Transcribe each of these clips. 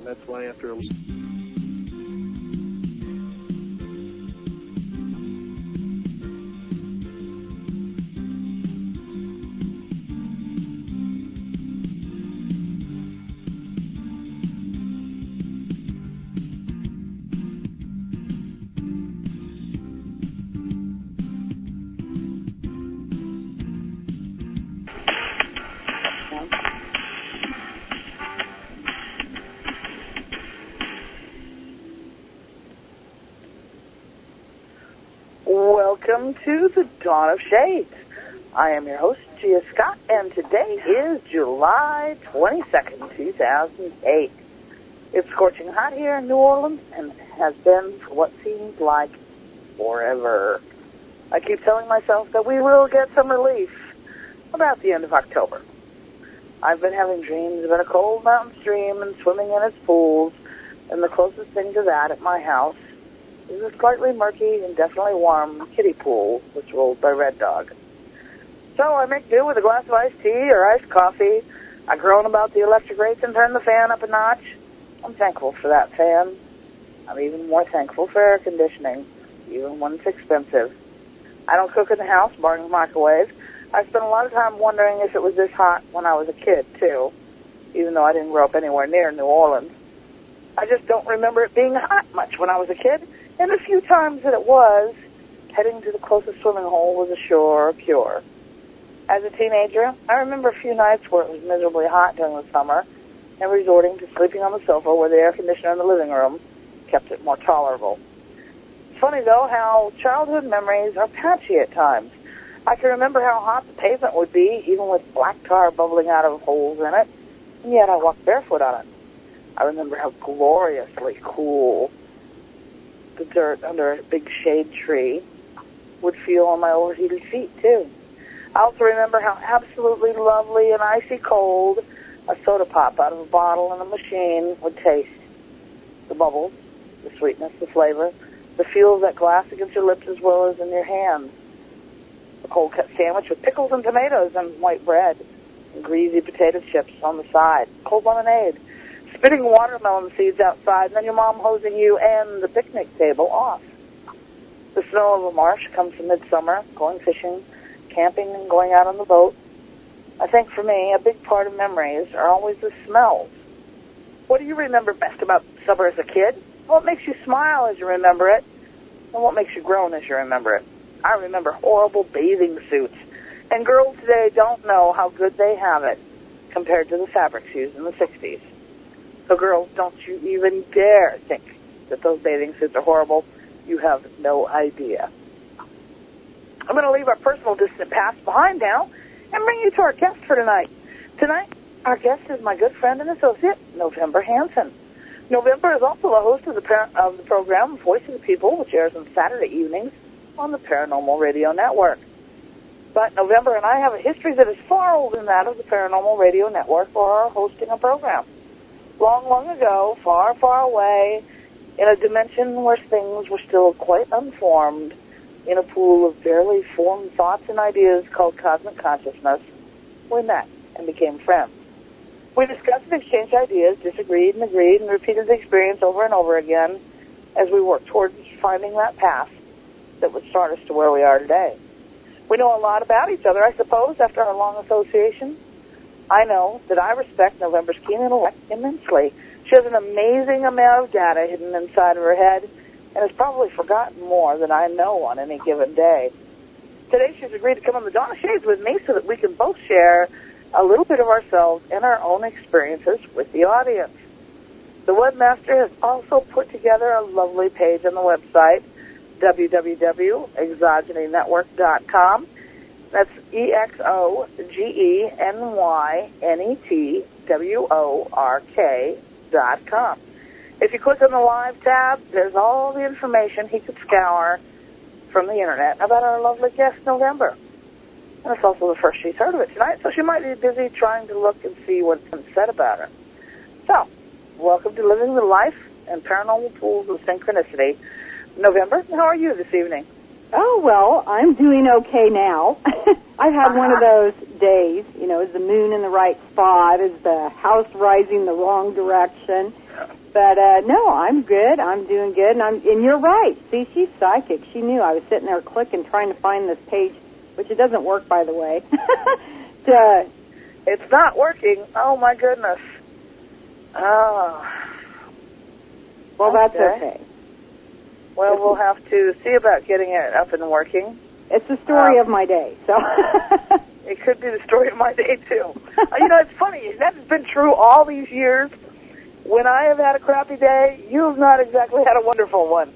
that's why after a... Welcome to the Dawn of Shades. I am your host, Gia Scott, and today is July 22nd, 2008. It's scorching hot here in New Orleans and has been for what seems like forever. I keep telling myself that we will get some relief about the end of October. I've been having dreams about a cold mountain stream and swimming in its pools, and the closest thing to that at my house is a slightly murky and definitely warm kiddie pool that's ruled by Red Dog. So I make do with a glass of iced tea or iced coffee. I groan about the electric rates and turn the fan up a notch. I'm thankful for that fan. I'm even more thankful for air conditioning, even when it's expensive. I don't cook in the house, barring the microwave. I spent a lot of time wondering if it was this hot when I was a kid, too, even though I didn't grow up anywhere near New Orleans. I just don't remember it being hot much when I was a kid, and the few times that it was, heading to the closest swimming hole was a sure cure. As a teenager, I remember a few nights where it was miserably hot during the summer and resorting to sleeping on the sofa where the air conditioner in the living room kept it more tolerable. It's funny, though, how childhood memories are patchy at times. I can remember how hot the pavement would be, even with black tar bubbling out of holes in it, and yet I walked barefoot on it. I remember how gloriously cool the dirt under a big shade tree would feel on my overheated feet, too. I also remember how absolutely lovely and icy cold a soda pop out of a bottle in a machine would taste. The bubbles, the sweetness, the flavor, the feel of that glass against your lips as well as in your hands. A cold cut sandwich with pickles and tomatoes and white bread and greasy potato chips on the side, cold lemonade, spitting watermelon seeds outside, and then your mom hosing you and the picnic table off. The smell of a marsh comes from midsummer, going fishing, camping, and going out on the boat. I think for me, a big part of memories are always the smells. What do you remember best about summer as a kid? What makes you smile as you remember it? And what makes you groan as you remember it? I remember horrible bathing suits. And girls today don't know how good they have it compared to the fabrics used in the 60s. So girls, don't you even dare think that those bathing suits are horrible. You have no idea. I'm going to leave our personal distant past behind now and bring you to our guest for tonight. Tonight, our guest is my good friend and associate, November Hansen. November is also the host of the program Voice of the People, which airs on Saturday evenings on the Paranormal Radio Network. But November and I have a history that is far older than that of the Paranormal Radio Network for our hosting a program. Long, long ago, far, far away, in a dimension where things were still quite unformed, in a pool of barely formed thoughts and ideas called cosmic consciousness, we met and became friends. We discussed and exchanged ideas, disagreed and agreed, and repeated the experience over and over again as we worked towards finding that path that would start us to where we are today. We know a lot about each other, I suppose, after our long association. I know that I respect November's keen intellect immensely. She has an amazing amount of data hidden inside of her head and has probably forgotten more than I know on any given day. Today she's agreed to come on the Dawn of Shades with me so that we can both share a little bit of ourselves and our own experiences with the audience. The webmaster has also put together a lovely page on the website, www.exogenynetwork.com. That's EXOGENYNETWORK.com. If you click on the live tab, there's all the information he could scour from the internet about our lovely guest, November. And it's also the first she's heard of it tonight, so she might be busy trying to look and see what's been said about her. So, welcome to Living the Life and Paranormal Pools of Synchronicity. November, how are you this evening? Oh, well, I'm doing okay now. I've had one of those days, is the moon in the right spot, is the house rising the wrong direction. But no, I'm good. I'm doing good, and you're right. See, she's psychic. She knew. I was sitting there clicking, trying to find this page, which it doesn't work, by the way. It's not working. Oh my goodness. Oh. Well, that's okay. Well, we'll have to see about getting it up and working. It's the story of my day, so. It could be the story of my day, too. It's funny. That's been true all these years. When I have had a crappy day, you've not exactly had a wonderful one.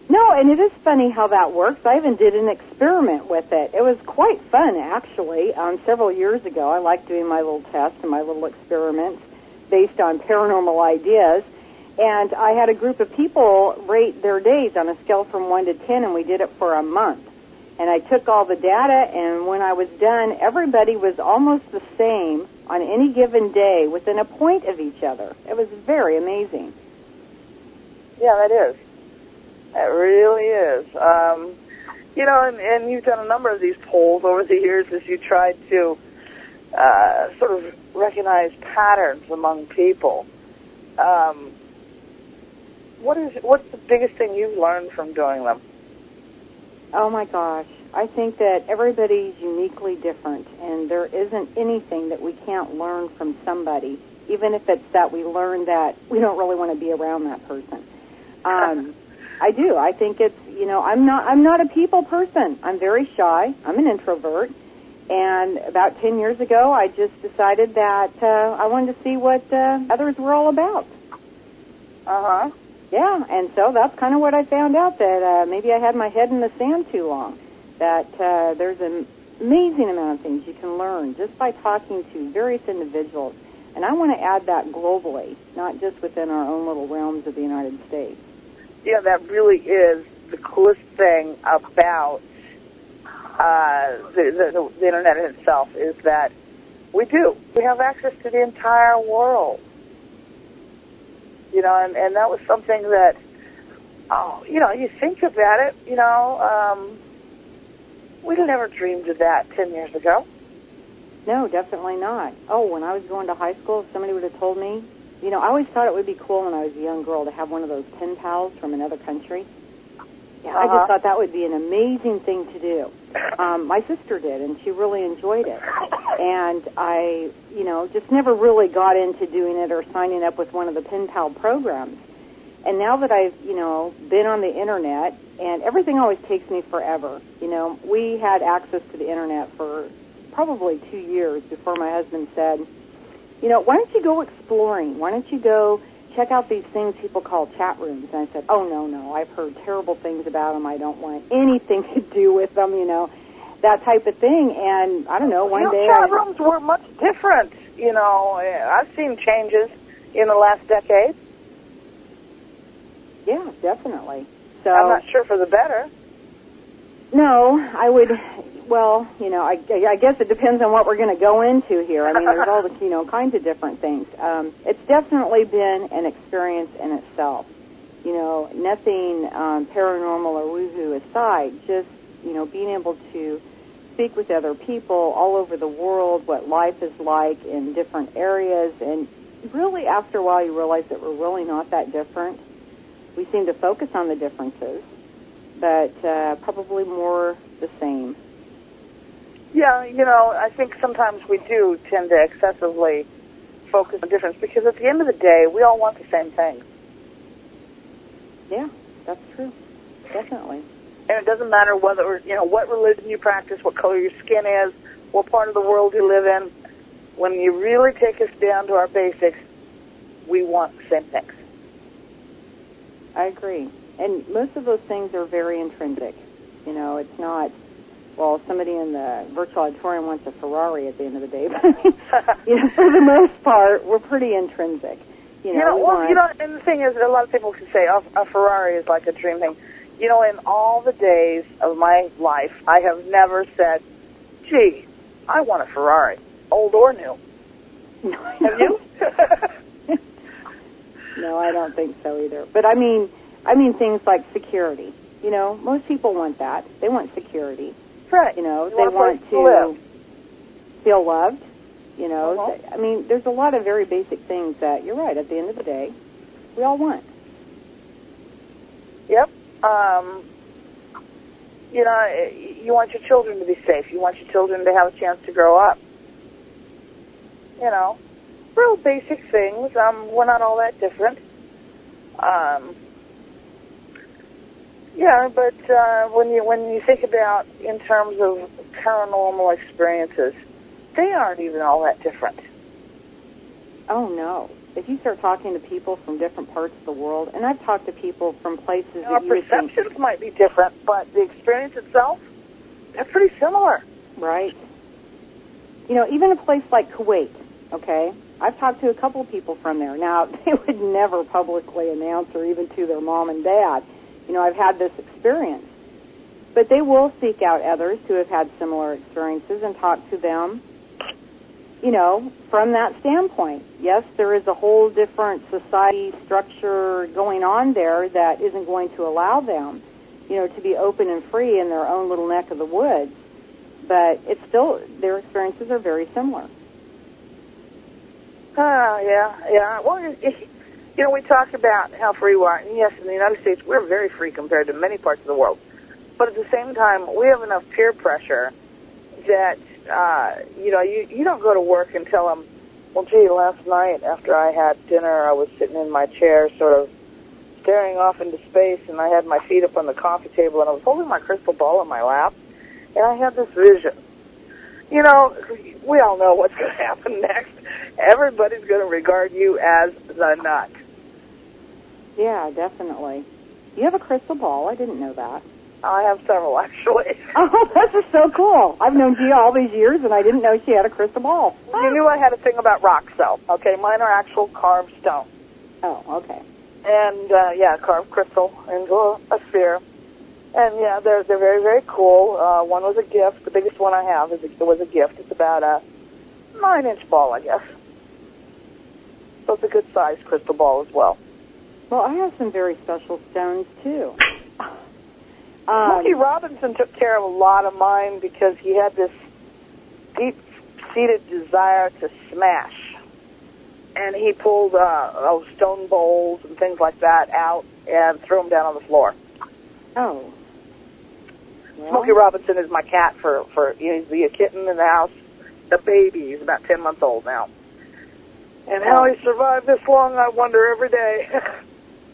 No, and it is funny how that works. I even did an experiment with it. It was quite fun, actually. Several years ago, I liked doing my little tests and my little experiments based on paranormal ideas. And I had a group of people rate their days on a scale from 1 to 10, and we did it for a month. And I took all the data, and when I was done, everybody was almost the same on any given day, within a point of each other. It was very amazing. Yeah, that is. It really is. And you've done a number of these polls over the years as you tried to sort of recognize patterns among people. What's the biggest thing you've learned from doing them? Oh, my gosh. I think that everybody's uniquely different, and there isn't anything that we can't learn from somebody, even if it's that we learn that we don't really want to be around that person. I do. I think it's, I'm not a people person. I'm very shy. I'm an introvert. And about 10 years ago, I just decided that I wanted to see what others were all about. Uh-huh. Yeah, and so that's kind of what I found out, that maybe I had my head in the sand too long, that there's an amazing amount of things you can learn just by talking to various individuals. And I want to add that globally, not just within our own little realms of the United States. Yeah, that really is the coolest thing about the Internet itself, is that we have access to the entire world. And that was something that, you think about it, we'd have never dreamed of that 10 years ago. No, definitely not. Oh, when I was going to high school, if somebody would have told me, I always thought it would be cool when I was a young girl to have one of those pen pals from another country. Yeah, I just thought that would be an amazing thing to do. My sister did, and she really enjoyed it. And I, just never really got into doing it or signing up with one of the pen pal programs. And now that I've, been on the Internet, and everything always takes me forever. We had access to the Internet for probably 2 years before my husband said, why don't you go exploring? Why don't you go check out these things people call chat rooms? And I said, oh, no, I've heard terrible things about them. I don't want anything to do with them, that type of thing. And I don't know, one day... Chat rooms were much different. I've seen changes in the last decade. Yeah, definitely. So I'm not sure for the better. No, I would... Well, I guess it depends on what we're going to go into here. I mean, there's all the, kinds of different things. It's definitely been an experience in itself. Nothing paranormal or woohoo aside, just, being able to speak with other people all over the world, what life is like in different areas. And really, after a while, you realize that we're really not that different. We seem to focus on the differences, but probably more the same. Yeah, I think sometimes we do tend to excessively focus on difference, because at the end of the day, we all want the same thing. Yeah, that's true. Definitely. And it doesn't matter whether, what religion you practice, what color your skin is, what part of the world you live in. When you really take us down to our basics, we want the same things. I agree. And most of those things are very intrinsic. It's not... Well, somebody in the virtual auditorium wants a Ferrari at the end of the day. But, for the most part, we're pretty intrinsic. And the thing is, a lot of people can say, a Ferrari is like a dream thing. In all the days of my life, I have never said, gee, I want a Ferrari, old or new. No, have you? No, I don't think so either. But I mean things like security. Most people want that. They want security. Right. They want to feel loved. There's a lot of very basic things that, you're right, at the end of the day, we all want. Yep. You know, you want your children to be safe. You want your children to have a chance to grow up. You know, real basic things. We're not all that different. Yeah, but when you think about in terms of paranormal experiences, they aren't even all that different. Oh, no. If you start talking to people from different parts of the world, and I've talked to people from places that our you would think... perceptions might be different, but the experience itself, they're pretty similar. Right. You know, even a place like Kuwait, okay? I've talked to a couple of people from there. Now, they would never publicly announce or even to their mom and dad, you know, I've had this experience. But they will seek out others who have had similar experiences and talk to them, you know, from that standpoint. Yes, there is a whole different society structure going on there that isn't going to allow them, you know, to be open and free in their own little neck of the woods. But it's still, their experiences are very similar. Yeah. Well, you know, we talk about how free we are. And yes, in the United States, we're very free compared to many parts of the world. But at the same time, we have enough peer pressure that, you know, you don't go to work and tell them, well, gee, last night after I had dinner, I was sitting in my chair sort of staring off into space, and I had my feet up on the coffee table, and I was holding my crystal ball in my lap, and I had this vision. You know, we all know what's going to happen next. Everybody's going to regard you as the nut. Yeah, definitely. You have a crystal ball. I didn't know that. I have several, actually. Oh, this is so cool. I've known Gia all these years, and I didn't know she had a crystal ball. You knew I had a thing about rocks, though. Okay, mine are actual carved stone. Oh, okay. And, yeah, carved crystal into a sphere. And, yeah, they're very, very cool. One was a gift. The biggest one I have was a gift. It's about a 9-inch ball, I guess. So it's a good-sized crystal ball as well. Well, I have some very special stones, too. Smokey Robinson took care of a lot of mine because he had this deep-seated desire to smash. And he pulled stone bowls and things like that out and threw them down on the floor. Oh. Well. Smokey Robinson is my cat he's a kitten in the house, a baby. He's about 10 months old now. And how he survived this long, I wonder every day.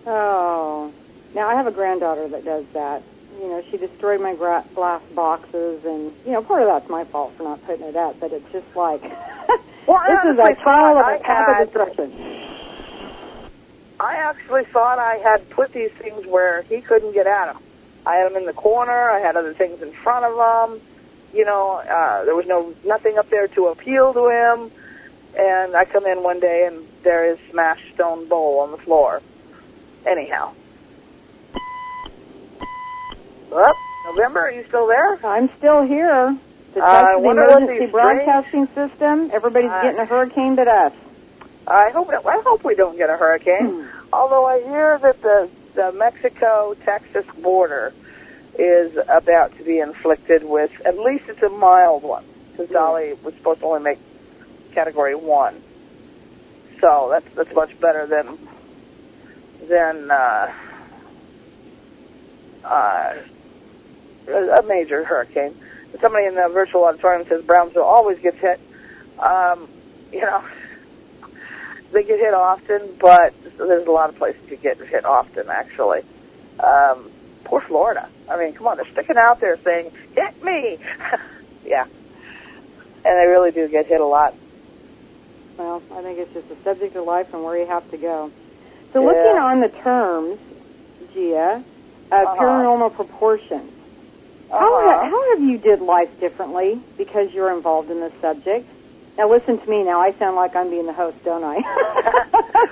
Oh. Now, I have a granddaughter that does that. You know, she destroyed my glass boxes, and, you know, part of that's my fault for not putting it up, but it's just like, well, this is a trial of a path of destruction. I actually thought I had put these things where he couldn't get at them. I had them in the corner. I had other things in front of him. You know, there was nothing up there to appeal to him. And I come in one day, and there is smashed stone bowl on the floor. Anyhow. Well, November, are you still there? I'm still here. To test the emergency broadcasting system. Everybody's getting a hurricane but us. I hope we don't get a hurricane. Although I hear that the Mexico-Texas border is about to be inflicted with, at least it's a mild one, because Dolly was supposed to only make Category 1. So that's much better than a major hurricane. Somebody in the virtual auditorium says Brownsville always gets hit. You know, they get hit often, but there's a lot of places you get hit often, actually. Poor Florida. I mean, come on, they're sticking out there saying, hit me! Yeah. And they really do get hit a lot. Well, I think it's just a subject of life and where you have to go. So looking on the terms, Gia, paranormal proportions, how have you did life differently because you're involved in this subject? Now, listen to me. Now, I sound like I'm being the host, don't I?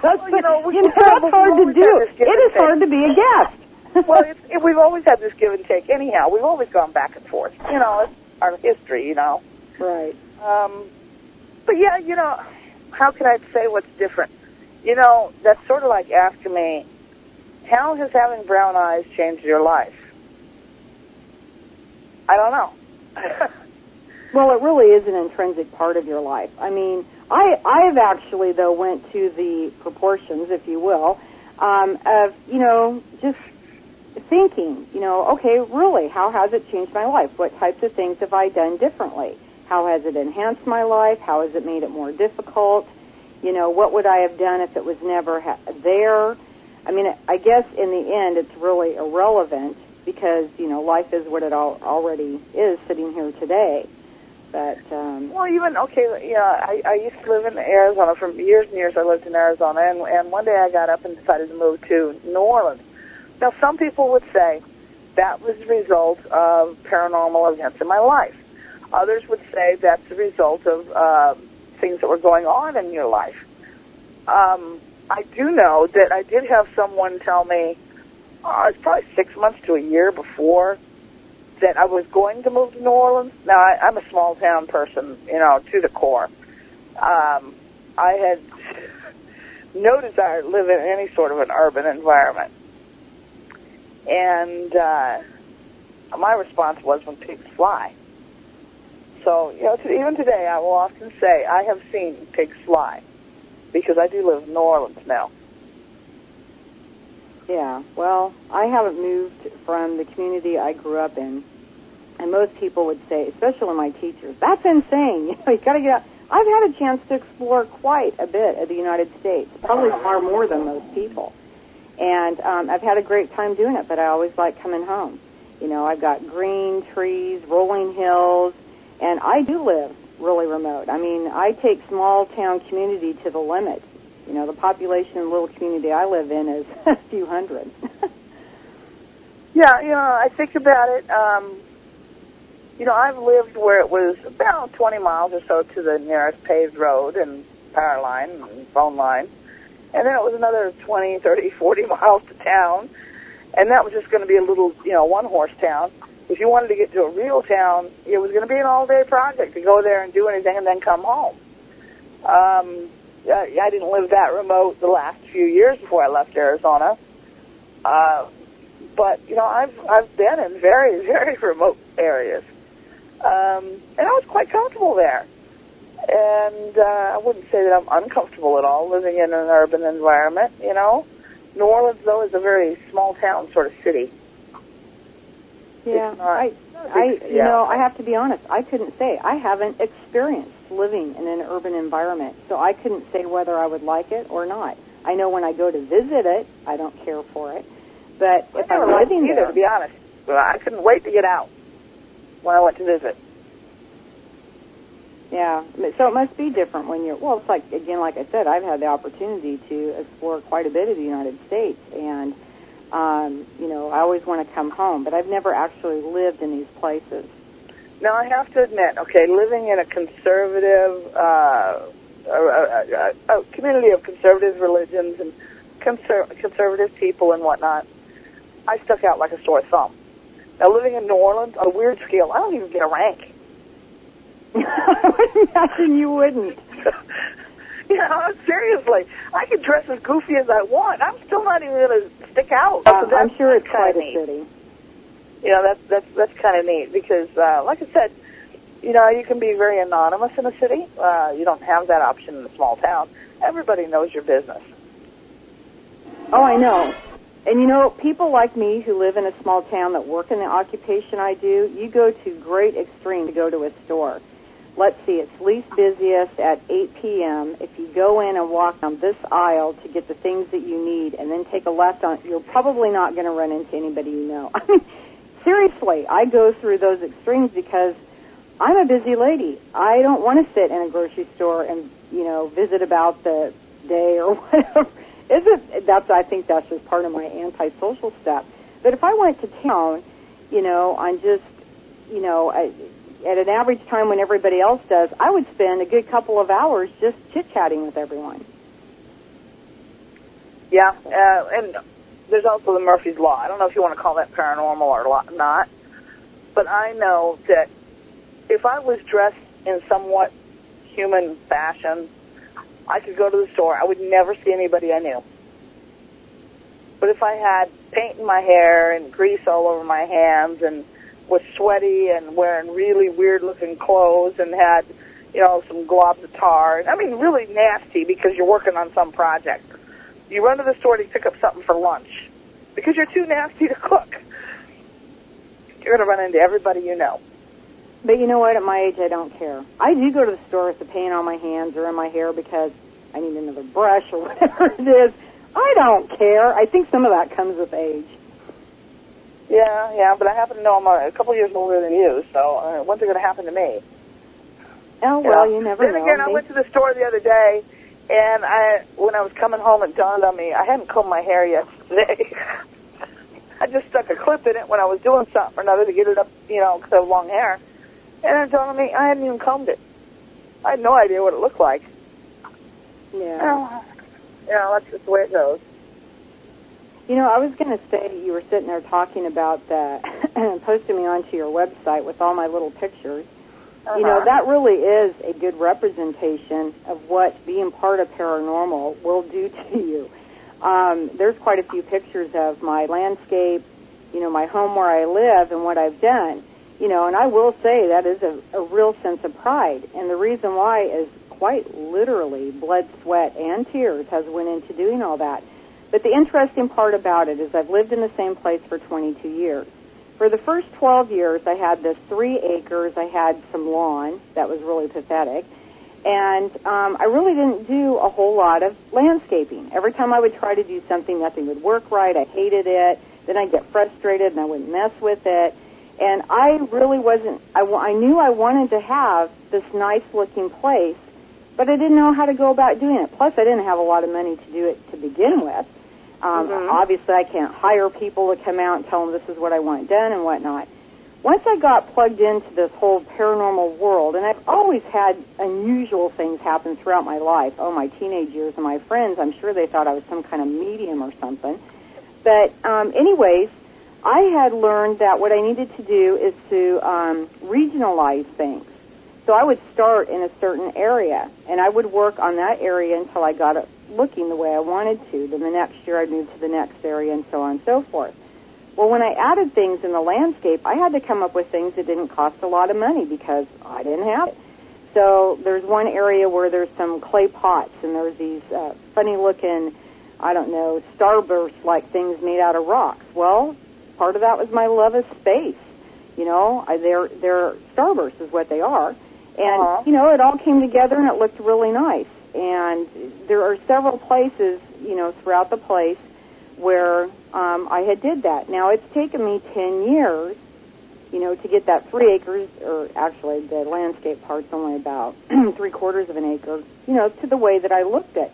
That's hard to do. It is hard to be a guest. Well, we've always had this give and take. Anyhow, we've always gone back and forth. You know, it's our history, you know. Right. But, yeah, you know, how can I say what's different? You know, that's sort of like asking me, how has having brown eyes changed your life? I don't know. Well, it really is an intrinsic part of your life. I mean, I've actually, though, went to the proportions, if you will, of, just thinking, okay, really, how has it changed my life? What types of things have I done differently? How has it enhanced my life? How has it made it more difficult? What would I have done if it was never there? I mean, I guess in the end it's really irrelevant because, life is what it already is sitting here today. But, well, even, okay, I used to live in Arizona for years and years. I lived in Arizona, and one day I got up and decided to move to New Orleans. Now, some people would say that was the result of paranormal events in my life. Others would say that's the result of things that were going on in your life. I do know that I did have someone tell me, it's probably 6 months to a year before, that I was going to move to New Orleans. Now, I'm a small-town person, to the core. I had no desire to live in any sort of an urban environment. And my response was, when pigs fly. So, even today, I will often say, I have seen pigs fly, because I do live in New Orleans now. Yeah, well, I haven't moved from the community I grew up in, and most people would say, especially my teachers, that's insane. You got to get out. I've had a chance to explore quite a bit of the United States, probably far more than most people, and I've had a great time doing it. But I always like coming home. I've got green trees, rolling hills, and I do live really remote. I mean, I take small town community to the limit. The population in the little community I live in is a few hundred. Yeah, I think about it. I've lived where it was about 20 miles or so to the nearest paved road and power line and phone line. And then it was another 20, 30, 40 miles to town. And that was just going to be a little, one-horse town. If you wanted to get to a real town, it was going to be an all-day project to go there and do anything and then come home. I didn't live that remote the last few years before I left Arizona. But, I've been in very, very remote areas. And I was quite comfortable there. And I wouldn't say that I'm uncomfortable at all living in an urban environment, New Orleans, though, is a very small-town sort of city. Yeah, I have to be honest. I couldn't say. I haven't experienced living in an urban environment, so I couldn't say whether I would like it or not. I know when I go to visit it, I don't care for it. But if I'm living there, to be honest, I couldn't wait to get out when I went to visit. Yeah, so it must be different when you're, well, it's like I said, I've had the opportunity to explore quite a bit of the United States, and, I always want to come home, but I've never actually lived in these places. Now, I have to admit, living in a conservative, a community of conservative religions and conservative people and whatnot, I stuck out like a sore thumb. Now, living in New Orleans, on a weird scale, I don't even get a rank. I would imagine you wouldn't. Seriously, I can dress as goofy as I want. I'm still not even going to stick out. I'm sure it's quite a city. That's kind of neat because, like I said, you can be very anonymous in a city. You don't have that option in a small town. Everybody knows your business. Oh, I know. And, people like me who live in a small town that work in the occupation I do, you go to great extreme to go to a store. Let's see, it's least busiest at 8 p.m. If you go in and walk down this aisle to get the things that you need and then take a left on, you're probably not going to run into anybody you know. I mean, seriously, I go through those extremes because I'm a busy lady. I don't want to sit in a grocery store and, visit about the day or whatever. I think that's just part of my antisocial stuff. But if I went to town, on just, at an average time when everybody else does, I would spend a good couple of hours just chit-chatting with everyone. Yeah, and there's also the Murphy's Law. I don't know if you want to call that paranormal or not, but I know that if I was dressed in somewhat human fashion, I could go to the store. I would never see anybody I knew. But if I had paint in my hair and grease all over my hands and was sweaty and wearing really weird-looking clothes and had, some globs of tar, really nasty because you're working on some project, You run to the store to pick up something for lunch because you're too nasty to cook. You're going to run into everybody you know. But you know what? At my age, I don't care. I do go to the store with the paint on my hands or in my hair because I need another brush or whatever it is. I don't care. I think some of that comes with age. Yeah, but I happen to know I'm a couple years older than you, so when's it going to happen to me? Oh, well, you never know. Then again, I went to the store the other day, and when I was coming home, it dawned on me, I hadn't combed my hair yesterday. I just stuck a clip in it when I was doing something or another to get it up, because I have long hair. And it dawned on me, I hadn't even combed it. I had no idea what it looked like. Yeah. That's just the way it goes. I was going to say, you were sitting there talking about posting me onto your website with all my little pictures. Uh-huh. That really is a good representation of what being part of paranormal will do to you. There's quite a few pictures of my landscape, my home where I live and what I've done. And I will say that is a real sense of pride. And the reason why is quite literally blood, sweat, and tears has went into doing all that. But the interesting part about it is I've lived in the same place for 22 years. For the first 12 years, I had this 3 acres. I had some lawn that was really pathetic. And I really didn't do a whole lot of landscaping. Every time I would try to do something, nothing would work right. I hated it. Then I'd get frustrated, and I wouldn't mess with it. And I really wasn't, I knew I wanted to have this nice-looking place, but I didn't know how to go about doing it. Plus, I didn't have a lot of money to do it to begin with. Obviously, I can't hire people to come out and tell them this is what I want done and whatnot. Once I got plugged into this whole paranormal world, and I've always had unusual things happen throughout my life. Oh, my teenage years and my friends, I'm sure they thought I was some kind of medium or something. But anyways, I had learned that what I needed to do is to regionalize things. So I would start in a certain area, and I would work on that area until I got it looking the way I wanted to. Then the next year I'd move to the next area, and so on and so forth. Well, when I added things in the landscape, I had to come up with things that didn't cost a lot of money because I didn't have it. So there's one area where there's some clay pots, and there's these funny-looking, starburst-like things made out of rocks. Well, part of that was my love of space. They're starbursts is what they are. And, it all came together, and it looked really nice. And there are several places, throughout the place where I had did that. Now, it's taken me 10 years, to get that 3 acres, or actually the landscape part's only about 3/4 of an acre, to the way that I looked at.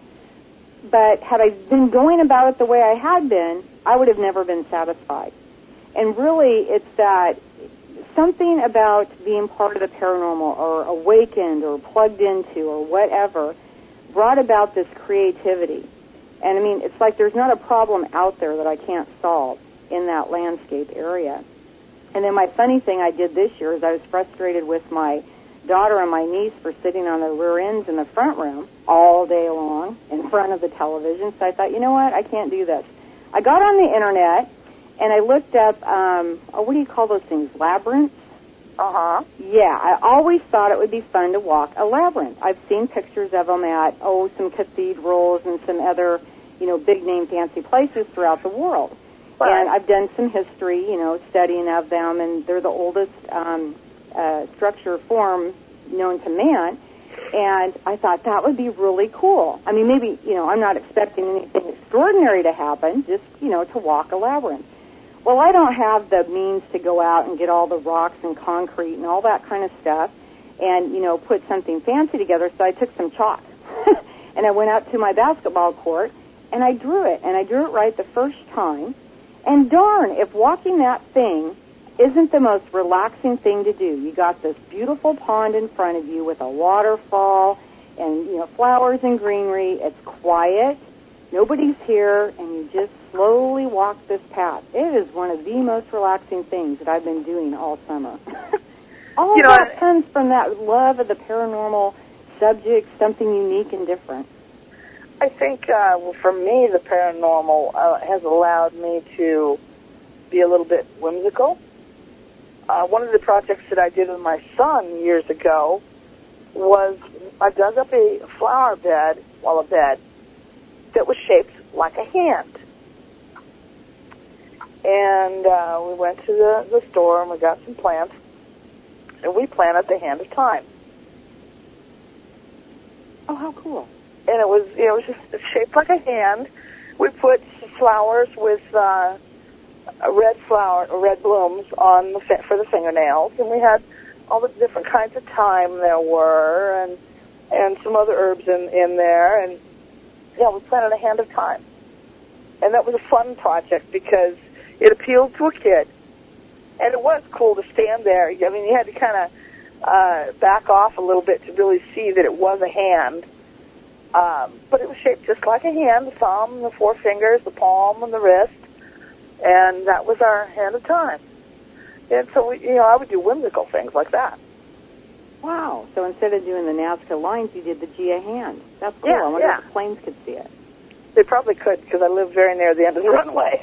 But had I been going about it the way I had been, I would have never been satisfied. And really, it's that something about being part of the paranormal or awakened or plugged into or whatever brought about this creativity. And, it's like there's not a problem out there that I can't solve in that landscape area. And then my funny thing I did this year is I was frustrated with my daughter and my niece for sitting on their rear ends in the front room all day long in front of the television. So I thought, you know what, I can't do this. I got on the Internet, and I looked up, what do you call those things, labyrinths? Uh-huh. Yeah, I always thought it would be fun to walk a labyrinth. I've seen pictures of them at, some cathedrals and some other, big-name fancy places throughout the world. Right. And I've done some history, studying of them, and they're the oldest structure form known to man. And I thought that would be really cool. Maybe, I'm not expecting anything extraordinary to happen, just, to walk a labyrinth. Well, I don't have the means to go out and get all the rocks and concrete and all that kind of stuff and, put something fancy together, so I took some chalk. And I went out to my basketball court, and I drew it. And I drew it right the first time. And darn, if walking that thing isn't the most relaxing thing to do. You got this beautiful pond in front of you with a waterfall and, flowers and greenery. It's quiet. Nobody's here, and you just slowly walk this path. It is one of the most relaxing things that I've been doing all summer. All that comes from that love of the paranormal subject, something unique and different. I think, for me, the paranormal has allowed me to be a little bit whimsical. One of the projects that I did with my son years ago was I dug up a flower bed, a bed, that was shaped like a hand. And we went to the store and we got some plants, and we planted the Hand of Time. Oh, how cool! And it was just shaped like a hand. We put flowers with red blooms on for the fingernails, and we had all the different kinds of thyme there were, and some other herbs in there, and yeah, we planted a Hand of Time. And that was a fun project because it appealed to a kid, and it was cool to stand there. I mean, you had to kind of back off a little bit to really see that it was a hand. But it was shaped just like a hand, the thumb, the four fingers, the palm, and the wrist, and that was our Hand of Time. And so, I would do whimsical things like that. Wow. So instead of doing the Nazca lines, you did the Gia hand. That's cool. Yeah, I wonder if the planes could see it. They probably could, because I live very near the end of the runway.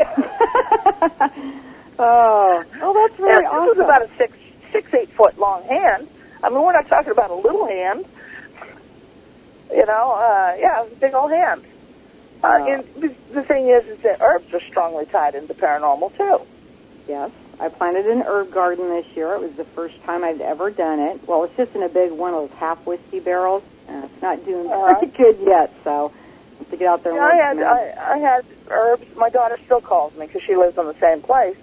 Oh, that's really awesome. This was about a 8 foot long hand. I mean, we're not talking about a little hand. It was a big old hand. And the thing is that herbs are strongly tied into paranormal, too. Yes. I planted an herb garden this year. It was the first time I'd ever done it. Well, it's just in a big one of those half whiskey barrels, and it's not doing very good yet, so I have to get out there and work. I had herbs. My daughter still calls me because she lives on the same place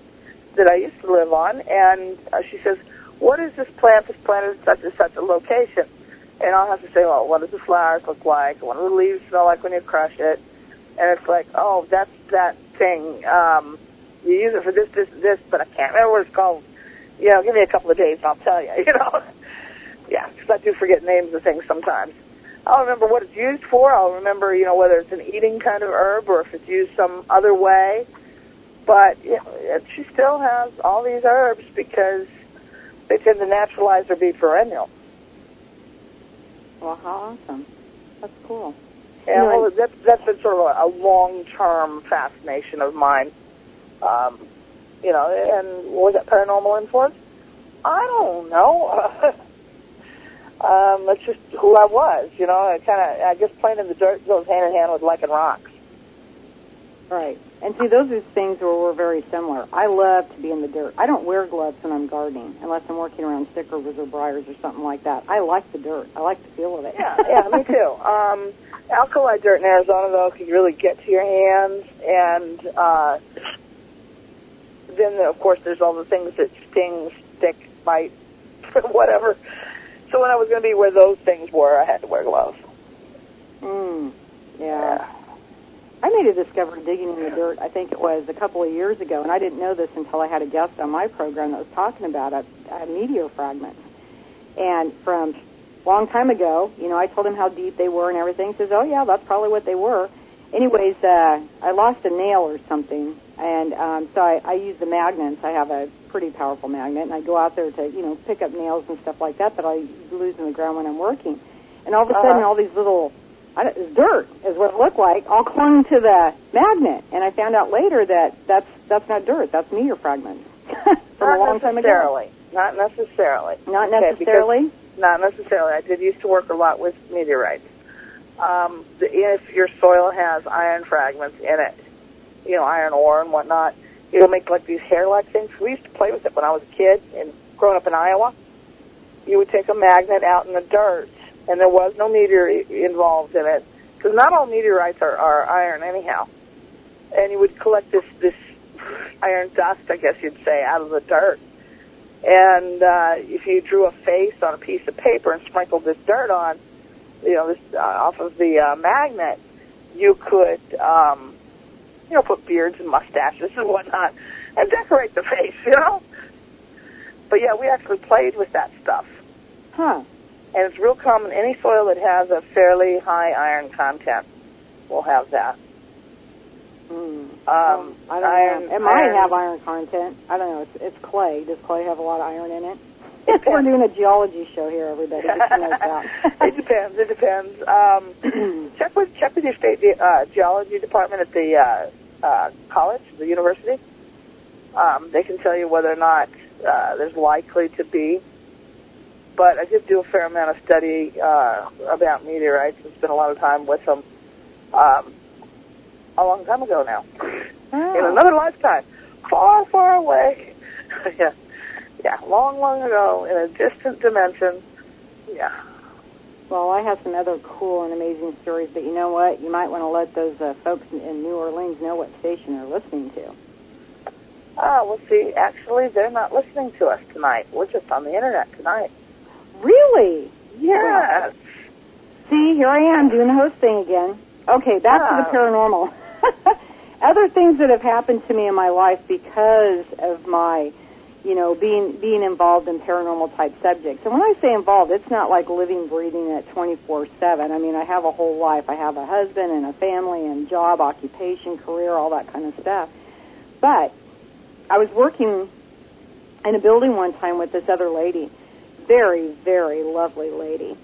that I used to live on, and she says, what is this plant that's planted at such and such a location? And I'll have to say, well, what does the flowers look like? What do the leaves smell like when you crush it? And it's like, oh, that's that thing. You use it for this, but I can't remember what it's called. Give me a couple of days and I'll tell you, Yeah, because I do forget names of things sometimes. I'll remember what it's used for. I'll remember, whether it's an eating kind of herb or if it's used some other way. But she still has all these herbs because they tend to naturalize or be perennial. Well, how awesome. That's cool. Yeah, well, that's been sort of a long-term fascination of mine. And was that paranormal influence? I don't know. That's just who I was, I guess playing in the dirt goes hand in hand with lichen rocks. Right. And see, those are things where we're very similar. I love to be in the dirt. I don't wear gloves when I'm gardening unless I'm working around stickers or briars or something like that. I like the dirt. I like the feel of it. Yeah, me too. Alkali dirt in Arizona, though, can really get to your hands, and then, of course, there's all the things that sting, stick, bite, whatever. So when I was going to be where those things were, I had to wear gloves. Yeah. I made a discovery digging in the dirt, I think it was a couple of years ago, and I didn't know this until I had a guest on my program that was talking about a meteor fragment. And from a long time ago, I told him how deep they were and everything. He says, oh, yeah, that's probably what they were. Anyways, I lost a nail or something, and so I use the magnets. I have a pretty powerful magnet, and I go out there to, pick up nails and stuff like that I lose in the ground when I'm working. And all of a sudden, all these little dirt is what it looked like, all clung to the magnet. And I found out later that that's not dirt, that's meteor fragments from a long time ago. Not necessarily. Not necessarily? Not necessarily. I did used to work a lot with meteorites. If your soil has iron fragments in it, iron ore and whatnot, it'll make like these hair-like things. We used to play with it when I was a kid and growing up in Iowa. You would take a magnet out in the dirt, and there was no meteor involved in it, because not all meteorites are iron anyhow. And you would collect this iron dust, I guess you'd say, out of the dirt. And if you drew a face on a piece of paper and sprinkled this dirt on, off of the magnet, you could, put beards and mustaches and whatnot and decorate the face, But yeah, we actually played with that stuff. Huh. And it's real common. Any soil that has a fairly high iron content will have that. I don't know. It might have iron content. I don't know. It's clay. Does clay have a lot of iron in it? We're doing a geology show here, everybody. Just to note that. It depends. Check with your state geology department at the college, the university. They can tell you whether or not there's likely to be. But I did do a fair amount of study about meteorites and spent a lot of time with them. a long time ago now. Oh. In another lifetime. Far, far away. Yeah. Yeah, long, long ago in a distant dimension. Yeah. Well, I have some other cool and amazing stories, but you know what? You might want to let those folks in New Orleans know what station they're listening to. Well, see, actually, they're not listening to us tonight. We're just on the Internet tonight. Really? Yes. See, here I am doing the host thing again. Okay, back to the paranormal. Other things that have happened to me in my life because of my, being involved in paranormal type subjects. And when I say involved, it's not like living, breathing at 24/7. I mean, I have a whole life. I have a husband and a family and job, occupation, career, all that kind of stuff. But I was working in a building one time with this other lady, very, very lovely lady.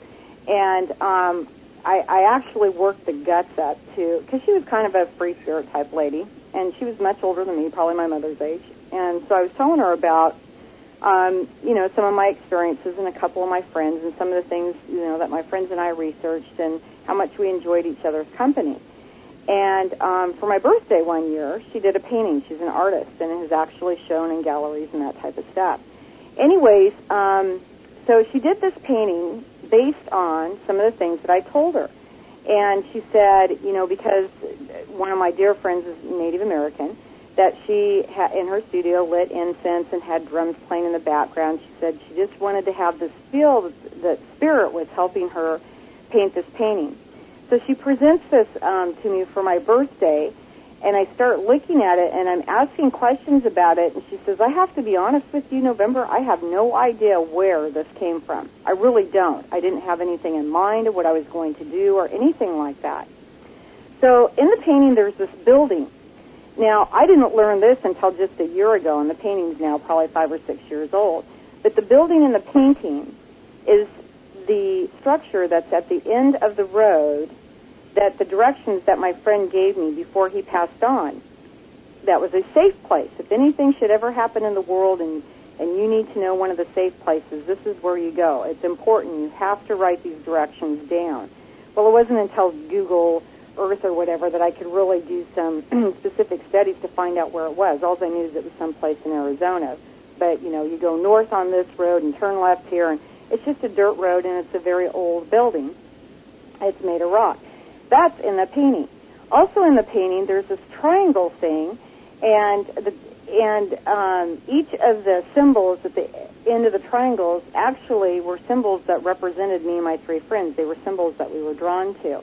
And I actually worked the guts up because she was kind of a free spirit type lady, and she was much older than me, probably my mother's age. And so I was telling her about, some of my experiences and a couple of my friends and some of the things, that my friends and I researched and how much we enjoyed each other's company. And for my birthday one year, she did a painting. She's an artist and has actually shown in galleries and that type of stuff. Anyways, so she did this painting based on some of the things that I told her. And she said, because one of my dear friends is Native American, that she in her studio lit incense and had drums playing in the background. She said she just wanted to have this feel that spirit was helping her paint this painting. So she presents this to me for my birthday, and I start looking at it, and I'm asking questions about it, and she says, I have to be honest with you, November, I have no idea where this came from. I really don't. I didn't have anything in mind of what I was going to do or anything like that. So in the painting, there's this building. Now, I didn't learn this until just a year ago, and the painting's now probably 5 or 6 years old. But the building in the painting is the structure that's at the end of the road, that the directions that my friend gave me before he passed on. That was a safe place. If anything should ever happen in the world and you need to know one of the safe places, this is where you go. It's important. You have to write these directions down. Well, it wasn't until Google Earth or whatever that I could really do some specific studies to find out where it was. All I knew is it was someplace in Arizona. But, you go north on this road and turn left here, and it's just a dirt road, and it's a very old building. It's made of rock. That's in the painting. Also in the painting, there's this triangle thing, and each of the symbols at the end of the triangles actually were symbols that represented me and my three friends. They were symbols that we were drawn to.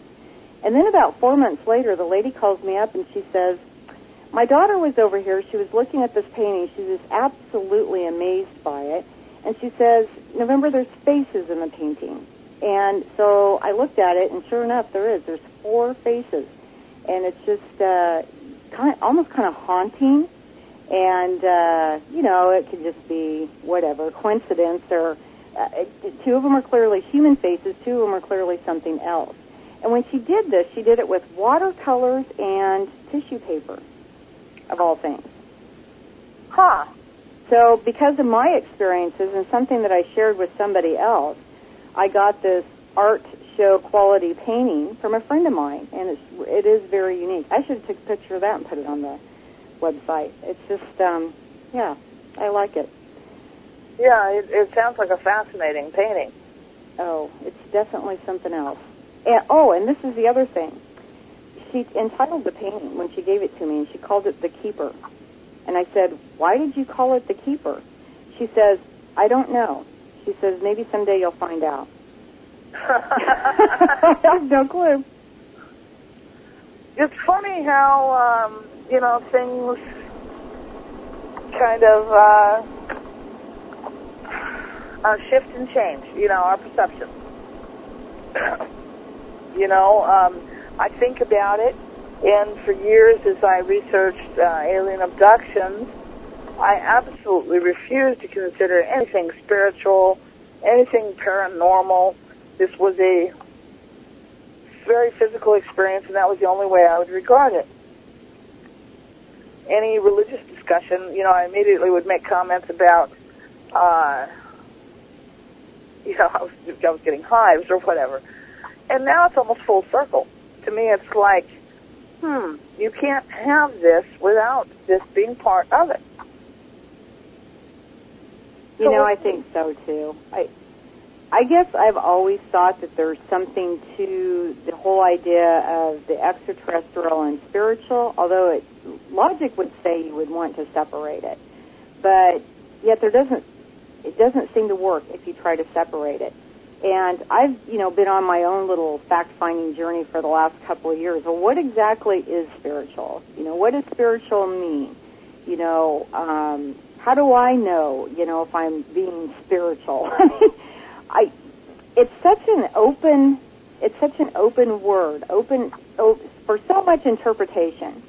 And then about 4 months later, the lady calls me up and she says, my daughter was over here. She was looking at this painting. She was absolutely amazed by it. And she says, November, there's faces in the painting. And so I looked at it, and sure enough, there's 4 faces. And it's just almost kind of haunting. And, it could just be whatever, coincidence. Or 2 of them are clearly human faces. 2 of them are clearly something else. And when she did this, she did it with watercolors and tissue paper, of all things. Huh. So because of my experiences and something that I shared with somebody else, I got this art show quality painting from a friend of mine, and it is very unique. I should have took a picture of that and put it on the website. It's just, I like it. Yeah, it sounds like a fascinating painting. Oh, it's definitely something else. And this is the other thing. She entitled the painting when she gave it to me, and she called it The Keeper. And I said, why did you call it The Keeper? She says, I don't know. She says, maybe someday you'll find out. I have no clue. It's funny how, things kind of shift and change, our perception. I think about it, and for years as I researched alien abductions, I absolutely refused to consider anything spiritual, anything paranormal. This was a very physical experience, and that was the only way I would regard it. Any religious discussion, I immediately would make comments about, I was getting hives or whatever. And now it's almost full circle. To me, it's like you can't have this without this being part of it. You know, I think so, too. I guess I've always thought that there's something to the whole idea of the extraterrestrial and spiritual, although logic would say you would want to separate it. But yet it doesn't seem to work if you try to separate it. And I've, been on my own little fact-finding journey for the last couple of years. Well, what exactly is spiritual? What does spiritual mean? How do I know, if I'm being spiritual? It's such an open word, for so much interpretation,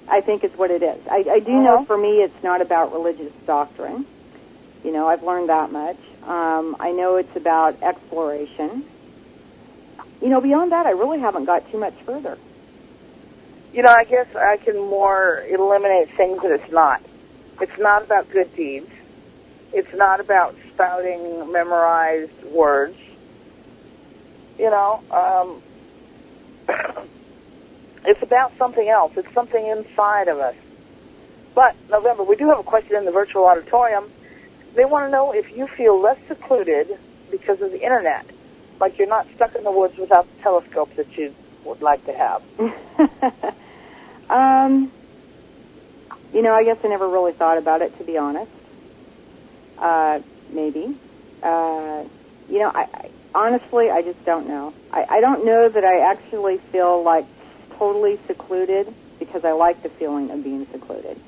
I think is what it is. I do know for me it's not about religious doctrine. I've learned that much. I know it's about exploration. Beyond that, I really haven't got too much further. I guess I can more eliminate things that it's not. It's not about good deeds. It's not about spouting memorized words. It's about something else. It's something inside of us. But, November, we do have a question in the virtual auditorium. They want to know if you feel less secluded because of the Internet, like you're not stuck in the woods without the telescope that you would like to have. I guess I never really thought about it, to be honest. Maybe. Honestly, I just don't know. I don't know that I actually feel like totally secluded because I like the feeling of being secluded.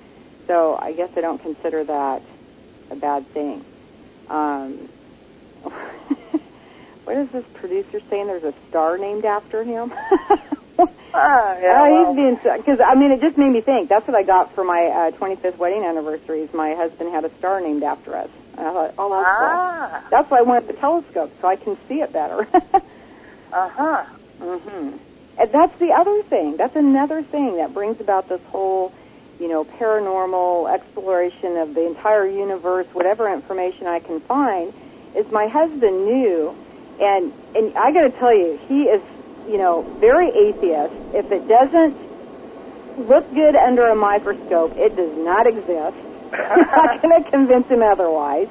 So I guess I don't consider that a bad thing. What is this producer saying? There's a star named after him? He's being, because it just made me think. That's what I got for my 25th wedding anniversary. My husband had a star named after us. And I thought, oh, that's cool. That's why I wanted the telescope, so I can see it better. And that's the other thing. That's another thing that brings about this whole, paranormal exploration of the entire universe, whatever information I can find, is my husband knew, and I got to tell you, he is, very atheist. If it doesn't look good under a microscope, it does not exist. I'm not going to convince him otherwise.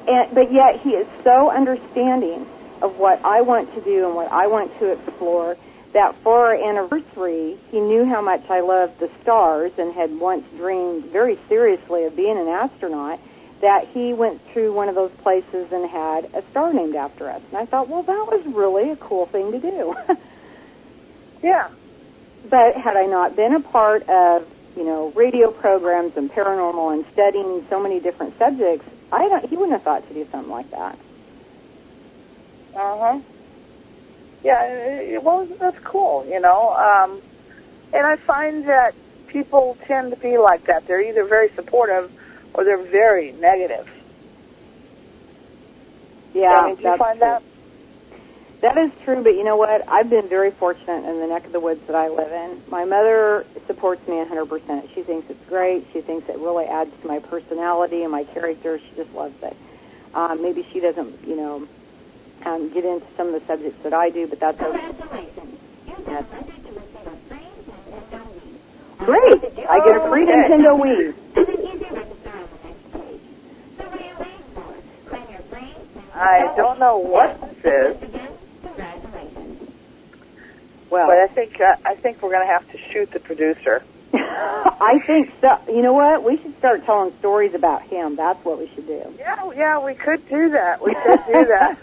But yet he is so understanding of what I want to do and what I want to explore that for our anniversary, he knew how much I loved the stars and had once dreamed very seriously of being an astronaut, that he went through one of those places and had a star named after us. And I thought, well, that was really a cool thing to do. Yeah. But had I not been a part of, radio programs and paranormal and studying so many different subjects, he wouldn't have thought to do something like that. Yeah, well, that's cool, and I find that people tend to be like that. They're either very supportive or they're very negative. Yeah, do you find that? That is true, but you know what? I've been very fortunate in the neck of the woods that I live in. My mother supports me 100%. She thinks it's great. She thinks it really adds to my personality and my character. She just loves it. Maybe she doesn't, get into some of the subjects that I do, but that's okay. Yes. Great! I get a free Nintendo Wii. I don't know what this is. Well, but I think we're going to have to shoot the producer. I think so. You know what? We should start telling stories about him. That's what we should do. Yeah, we could do that. We could do that.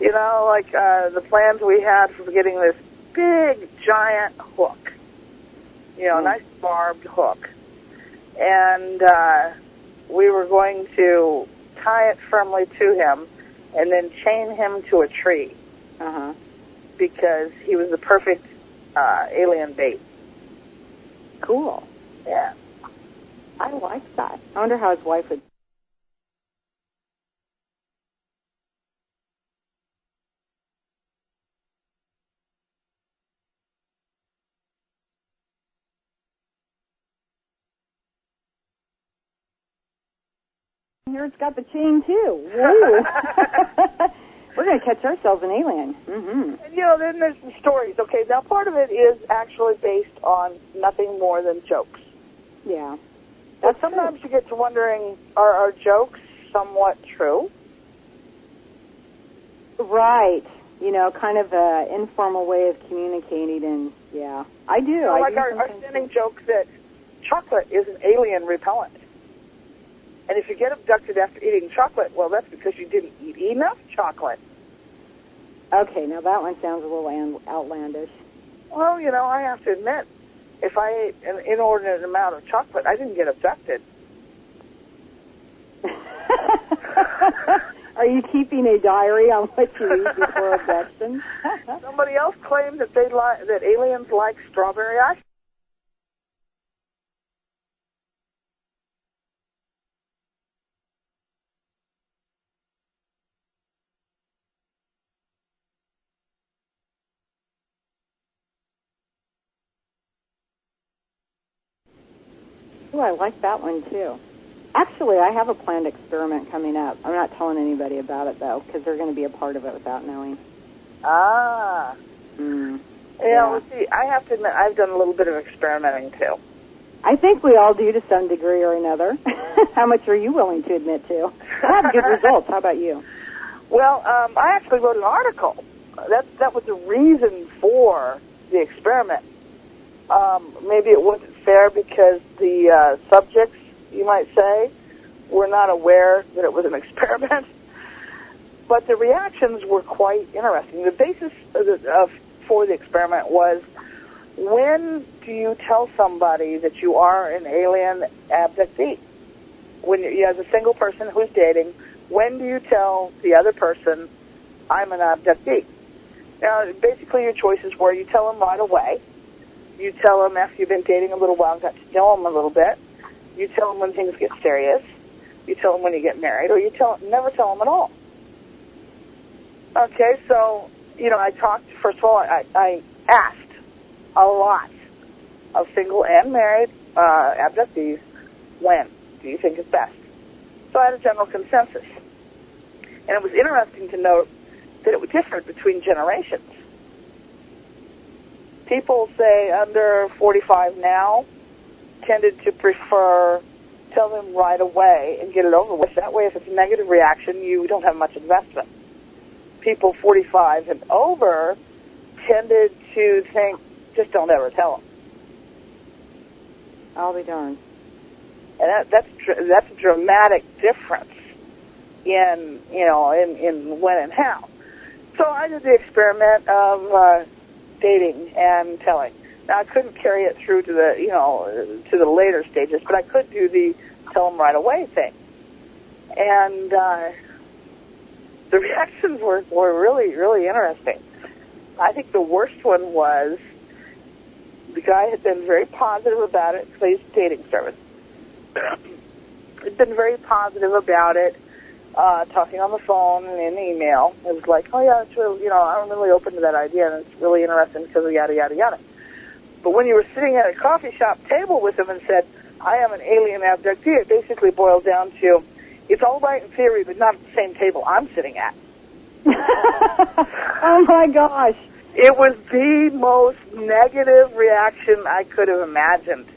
Like the plans we had for getting this big, giant hook. Nice barbed hook. And we were going to tie it firmly to him and then chain him to a tree. Because he was the perfect alien bait. Cool. Yeah. I like that. I wonder how his wife would. Here it's got the chain too. Woo. We're going to catch ourselves an alien. Mm-hmm. And, you know, then there's the stories. Okay, now part of it is actually based on nothing more than jokes. Yeah. But sometimes you get to wondering, are our jokes somewhat true? Right. You know, kind of an informal way of communicating, and, yeah. I do. You know, like our standing joke that chocolate is an alien repellent. And if you get abducted after eating chocolate, well, that's because you didn't eat enough chocolate. Okay, now that one sounds a little outlandish. Well, you know, I have to admit, if I ate an inordinate amount of chocolate, I didn't get abducted. Are you keeping a diary on what you eat before abduction? Somebody else claimed that that aliens like strawberry ice. Oh, I like that one, too. Actually, I have a planned experiment coming up. I'm not telling anybody about it, though, because they're going to be a part of it without knowing. Ah. Yeah. Well, see, I have to admit, I've done a little bit of experimenting, too. I think we all do to some degree or another. How much are you willing to admit to? I have good results. How about you? Well, I actually wrote an article. That was the reason for the experiment. Maybe it wasn't fair because the subjects, you might say, were not aware that it was an experiment. But the reactions were quite interesting. The basis for the experiment was, when do you tell somebody that you are an alien abductee? When you, as a single person who's dating, when do you tell the other person, I'm an abductee? Now, basically your choices were, you tell them right away. You tell them after you've been dating a little while and got to know them a little bit. You tell them when things get serious. You tell them when you get married, or you never tell them at all. Okay, so, you know, I talked, first of all, I asked a lot of single and married abductees, when do you think is best? So I had a general consensus. And it was interesting to note that it was different between generations. People, say, under 45 now tended to prefer tell them right away and get it over with. That way, if it's a negative reaction, you don't have much investment. People 45 and over tended to think, just don't ever tell them. I'll be darned. And that's a dramatic difference in when and how. So I did the experiment of dating and telling. Now I couldn't carry it through to the later stages, but I could do the tell them right away thing. And the reactions were really, really interesting. I think the worst one was the guy had been very positive about it. Plays dating service. Had been very positive about it, talking on the phone and in email. It was like, oh yeah, it's really, I'm really open to that idea, and it's really interesting because of yada yada yada. But when you were sitting at a coffee shop table with him and said, I am an alien abductee, it basically boiled down to, it's all right in theory, but not at the same table I'm sitting at. Oh my gosh. It was the most negative reaction I could have imagined.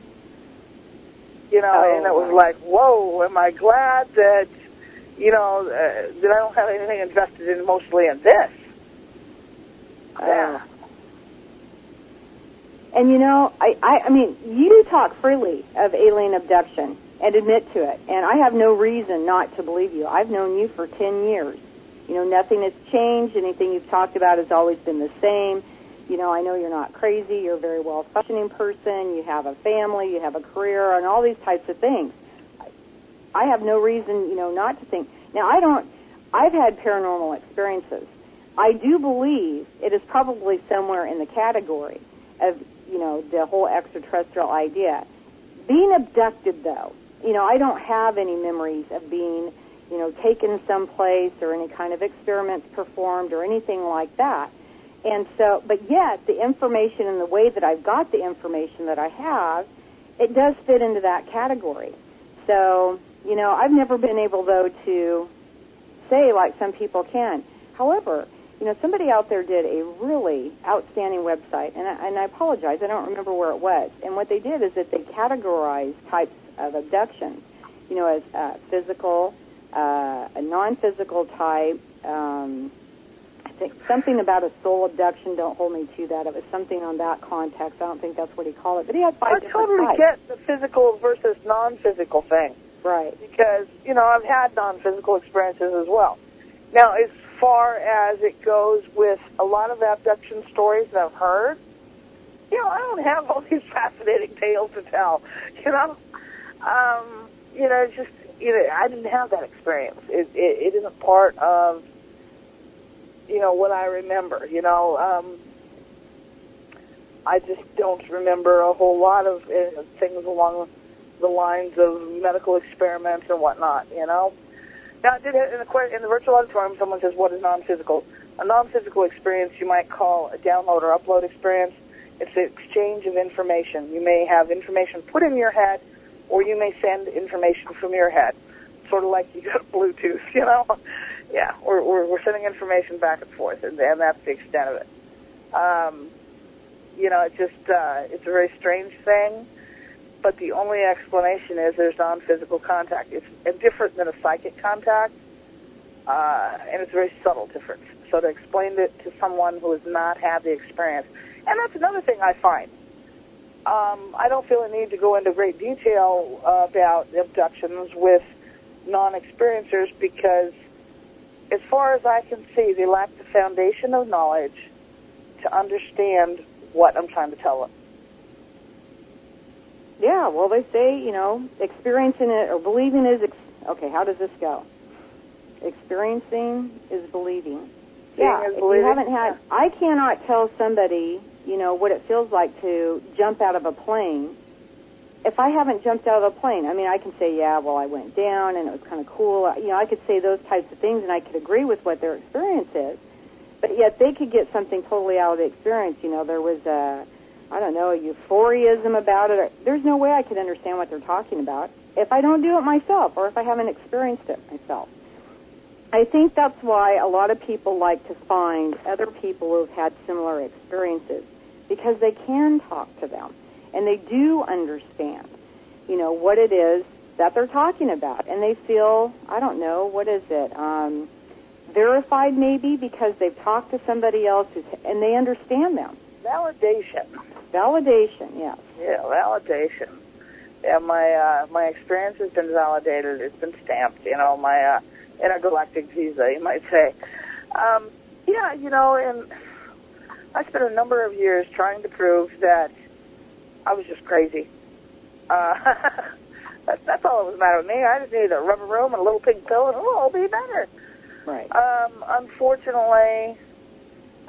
And it was like, whoa, am I glad that, that I don't have anything invested in emotionally in this. Yeah. And I mean, you talk freely of alien abduction and admit to it, and I have no reason not to believe you. I've known you for 10 years. Nothing has changed. Anything you've talked about has always been the same. I know you're not crazy. You're a very well-functioning person. You have a family. You have a career, and all these types of things. I have no reason, not to think. Now, I've had paranormal experiences. I do believe it is probably somewhere in the category of, the whole extraterrestrial idea. Being abducted, though, I don't have any memories of being, taken someplace or any kind of experiments performed or anything like that. And so, but yet, the information and the way that I've got the information that I have, it does fit into that category. So, I've never been able, though, to say like some people can. However, somebody out there did a really outstanding website, and I apologize, I don't remember where it was. And what they did is that they categorized types of abductions, as physical, a non-physical type. I think something about a soul abduction. Don't hold me to that. It was something on that context. I don't think that's what he called it. But he had 5 different types. I totally get the physical versus non-physical thing. Right. Because, I've had non-physical experiences as well. Now, as far as it goes with a lot of abduction stories that I've heard, I don't have all these fascinating tales to tell. I didn't have that experience. It isn't part of, what I remember. I just don't remember a whole lot of things along the lines of medical experiments and whatnot, Now, I did in the virtual auditorium, someone says, what is non-physical? A non-physical experience you might call a download or upload experience. It's the exchange of information. You may have information put in your head, or you may send information from your head, sort of like you got Bluetooth, Yeah, we're sending information back and forth, and that's the extent of it. It's a very strange thing, but the only explanation is there's non-physical contact. It's different than a psychic contact, and it's a very subtle difference. So to explain it to someone who has not had the experience, and that's another thing I find. I don't feel a need to go into great detail about abductions with non-experiencers because, as far as I can see, they lack the foundation of knowledge to understand what I'm trying to tell them. Yeah, well, they say, experiencing it or believing is... Okay, how does this go? Experiencing is believing. Yeah, if you haven't had... I cannot tell somebody, what it feels like to jump out of a plane if I haven't jumped out of a plane. I mean, I can say, yeah, well, I went down and it was kind of cool. I could say those types of things and I could agree with what their experience is. But yet they could get something totally out of the experience. There was a euphorism about it. There's no way I could understand what they're talking about if I don't do it myself or if I haven't experienced it myself. I think that's why a lot of people like to find other people who have had similar experiences, because they can talk to them and they do understand, what it is that they're talking about. And they feel, verified maybe because they've talked to somebody else and they understand them. Validation. Validation, yes. Yeah, validation. Yeah, my experience has been validated. It's been stamped, my intergalactic visa, you might say. And I spent a number of years trying to prove that I was just crazy. That's all that was the matter with me. I just needed a rubber room and a little pink pill and I'll be better. Right. Unfortunately,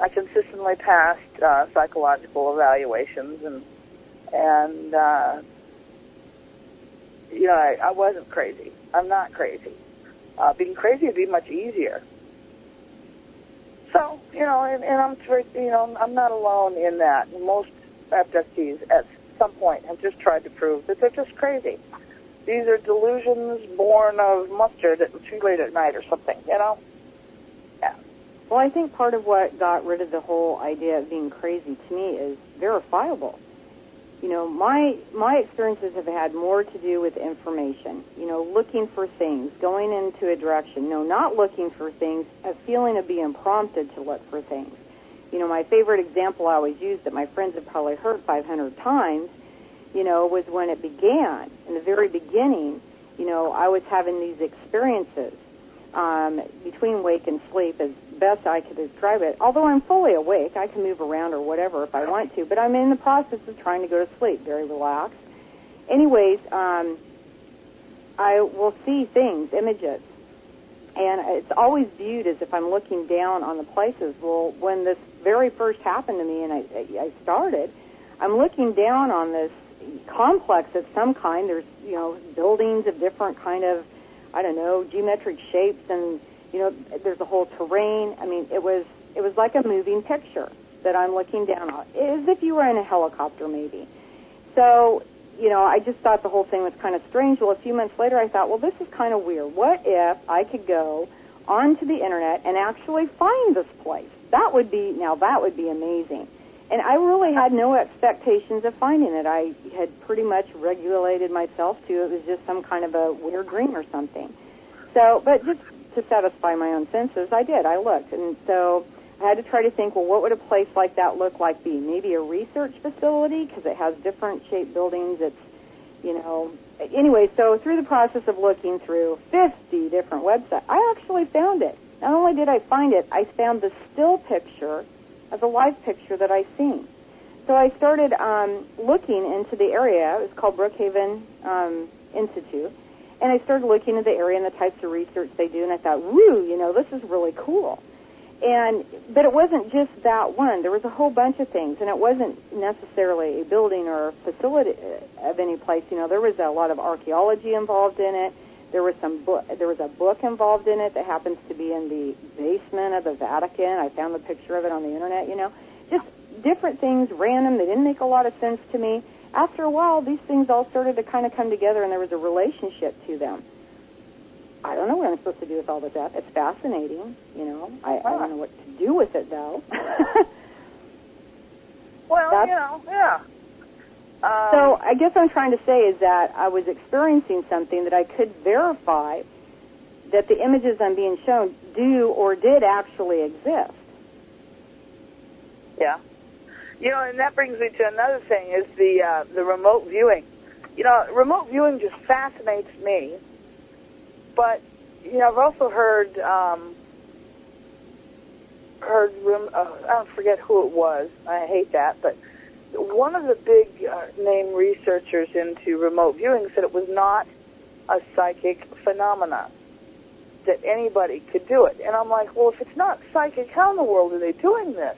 I consistently passed psychological evaluations, and I wasn't crazy. I'm not crazy. Being crazy would be much easier. So, and I'm very, I'm not alone in that. Most abductees at some point have just tried to prove that they're just crazy. These are delusions born of mustard too late at night or something, Yeah. Well, I think part of what got rid of the whole idea of being crazy to me is verifiable. My experiences have had more to do with information, looking for things, going into a direction. No, not looking for things, a feeling of being prompted to look for things. My favorite example I always use that my friends have probably heard 500 times, was when it began. In the very beginning, I was having these experiences between wake and sleep as best I could describe it. Although I'm fully awake, I can move around or whatever if I want to, but I'm in the process of trying to go to sleep, very relaxed. Anyways, I will see things, images, and it's always viewed as if I'm looking down on the places. Well, when this very first happened to me and I started, I'm looking down on this complex of some kind. There's, buildings of different kind of, geometric shapes, and, there's a whole terrain. I mean, it was like a moving picture that I'm looking down on, as if you were in a helicopter maybe. So, I just thought the whole thing was kind of strange. Well, a few months later, I thought, well, this is kind of weird. What if I could go onto the internet and actually find this place. That would be amazing. And I really had no expectations of finding it. I had pretty much regulated myself to it was just some kind of a weird dream or something. So, but just to satisfy my own senses, I did. I looked. And so I had to try to think, well, what would a place like that look like be? Maybe a research facility, because it has different shaped buildings. It's, anyway, so through the process of looking through 50 different websites, I actually found it. Not only did I find it, I found the still picture of the live picture that I seen. So I started looking into the area. It was called Brookhaven Institute. And I started looking at the area and the types of research they do, and I thought, woo, this is really cool. But it wasn't just that one. There was a whole bunch of things, and it wasn't necessarily a building or a facility of any place. There was a lot of archaeology involved in it. There was a book involved in it that happens to be in the basement of the Vatican. I found the picture of it on the internet, Just different things, random. They didn't make a lot of sense to me. After a while, these things all started to kind of come together, and there was a relationship to them. I don't know what I'm supposed to do with all this stuff. It's fascinating, I don't know what to do with it, though. Well, yeah. So I guess what I'm trying to say is that I was experiencing something that I could verify that the images I'm being shown do or did actually exist. Yeah. And that brings me to another thing, is the remote viewing. Remote viewing just fascinates me. But, I've also heard I don't forget who it was. I hate that. But one of the big name researchers into remote viewing said it was not a psychic phenomena, that anybody could do it. And I'm like, well, if it's not psychic, how in the world are they doing this?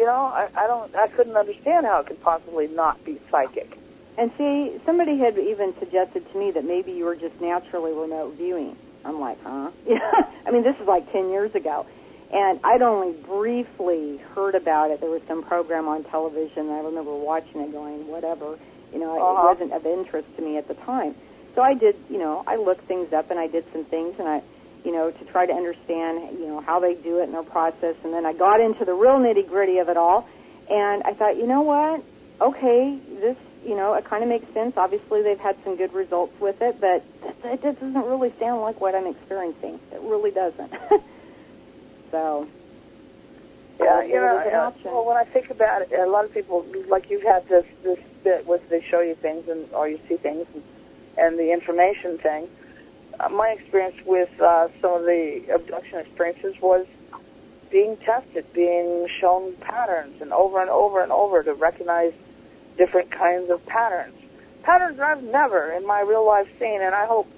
I couldn't understand how it could possibly not be psychic. And see, somebody had even suggested to me that maybe you were just naturally remote viewing. I'm like, huh? I mean, this is like 10 years ago. And I'd only briefly heard about it. There was some program on television, and I remember watching it going, whatever. It wasn't of interest to me at the time. So I did, I looked things up, and I did some things, and I, to try to understand, how they do it in their process. And then I got into the real nitty-gritty of it all, and I thought, you know what? Okay, this, it kind of makes sense. Obviously, they've had some good results with it, but it doesn't really sound like what I'm experiencing. It really doesn't. So, yeah, well, when I think about it, a lot of people, like you've had this bit where they show you things or you see things and the information thing. My experience with some of the abduction experiences was being tested, being shown patterns and over and over to recognize different kinds of patterns. Patterns I've never in my real life seen, and I hope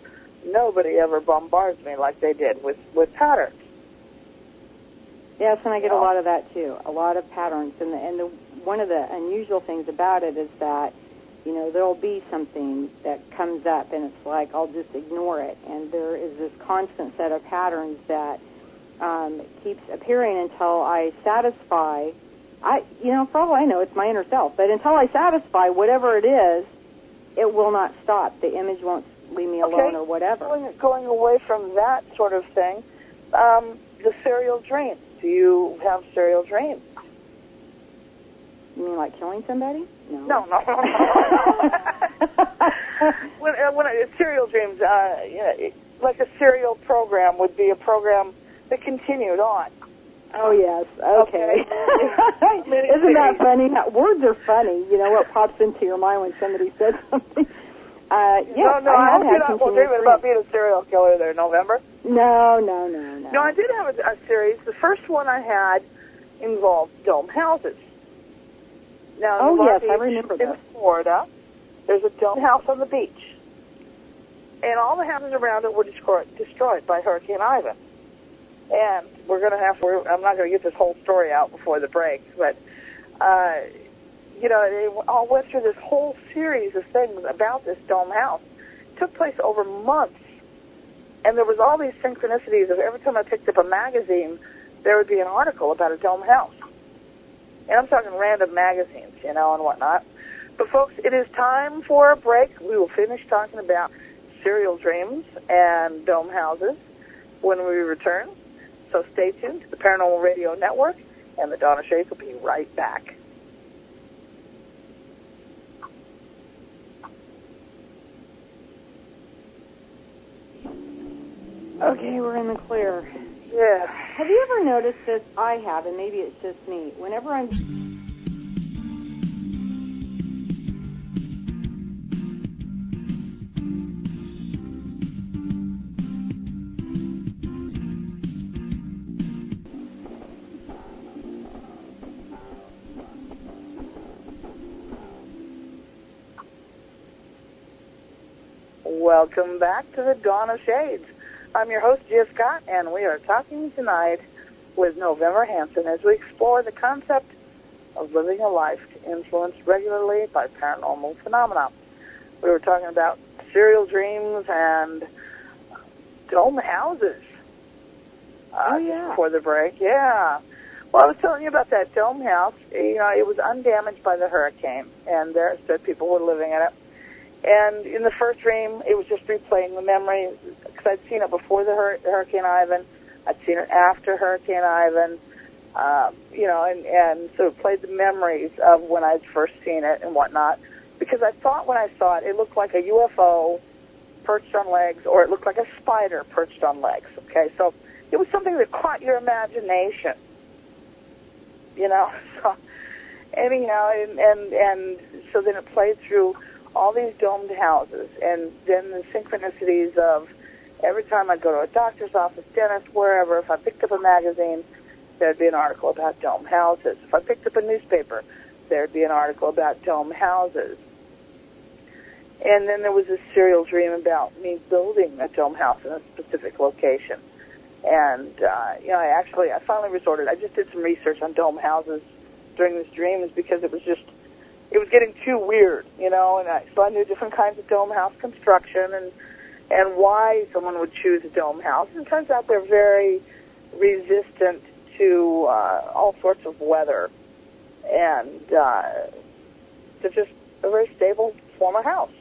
nobody ever bombards me like they did with patterns. Yes, and I get a lot of that too, a lot of patterns. And one of the unusual things about it is that, there'll be something that comes up, and it's like I'll just ignore it. And there is this constant set of patterns that keeps appearing until I satisfy. For all I know, it's my inner self. But until I satisfy whatever it is, it will not stop. The image won't leave me alone or whatever. Going away from that sort of thing, the serial dreams. Do you have serial dreams? You mean like killing somebody? No. when serial dreams, like a serial program would be a program that continued on. Oh, yes. Okay. Isn't that funny? Words are funny. What pops into your mind when somebody says something. Yes, I hope you're not dreaming about being a serial killer there, November. No. No, I did have a series. The first one I had involved dome houses. Now, yes, I remember that. In Florida, there's a dome house on the beach. And all the houses around it were destroyed by Hurricane Ivan. And I'm not going to get this whole story out before the break, but, they all went through this whole series of things about this dome house. It took place over months. And there was all these synchronicities of every time I picked up a magazine, there would be an article about a dome house. And I'm talking random magazines, and whatnot. But, folks, it is time for a break. We will finish talking about serial dreams and dome houses when we return. So stay tuned to the Paranormal Radio Network, and the Dawn of Shades will be right back. Okay, we're in the clear. Yeah. Have you ever noticed this? I have, and maybe it's just me. Whenever I'm... Welcome back to the Dawn of Shades. I'm your host, Gia Scott, and we are talking tonight with November Hanson as we explore the concept of living a life influenced regularly by paranormal phenomena. We were talking about serial dreams and dome houses. Before the break, yeah. Well, I was telling you about that dome house. You know, it was undamaged by the hurricane, and there stood people were living in it. And in the first dream, it was just replaying the memory, because I'd seen it before the Hurricane Ivan. I'd seen it after Hurricane Ivan, and so it played the memories of when I'd first seen it and whatnot. Because I thought when I saw it, it looked like a UFO perched on legs, or it looked like a spider perched on legs. Okay, so it was something that caught your imagination. You know, so anyhow, and so then it played through all these domed houses, and then the synchronicities of every time I'd go to a doctor's office, dentist, wherever, if I picked up a magazine, there'd be an article about dome houses. If I picked up a newspaper, there'd be an article about dome houses. And then there was this serial dream about me building a dome house in a specific location. And, I finally resorted. I just did some research on dome houses during this dream, is because it was getting too weird, and so I knew different kinds of dome house construction and why someone would choose a dome house. And it turns out they're very resistant to all sorts of weather, and they're just a very stable form of house.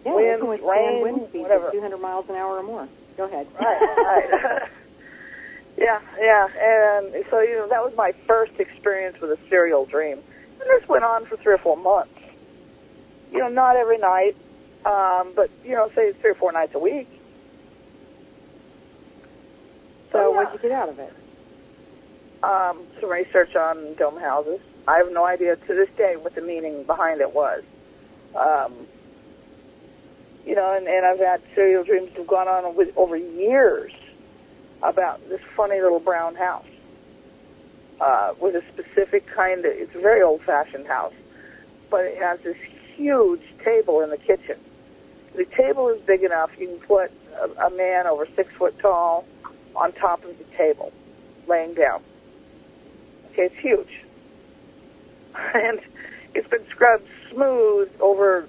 Yeah, wind, rain, wind speeds whatever. of 200 miles an hour or more. Go ahead. Right. Yeah, and so, that was my first experience with a serial dream. And this went on for 3 or 4 months. Not every night, but, say 3 or 4 nights a week. So what did you get out of it? Some research on dome houses. I have no idea to this day what the meaning behind it was. And I've had serial dreams that have gone on over years about this funny little brown house. With a specific kind of, it's a very old-fashioned house, but it has this huge table in the kitchen. The table is big enough, you can put a man over 6 foot tall on top of the table, laying down. Okay, it's huge. And it's been scrubbed smooth over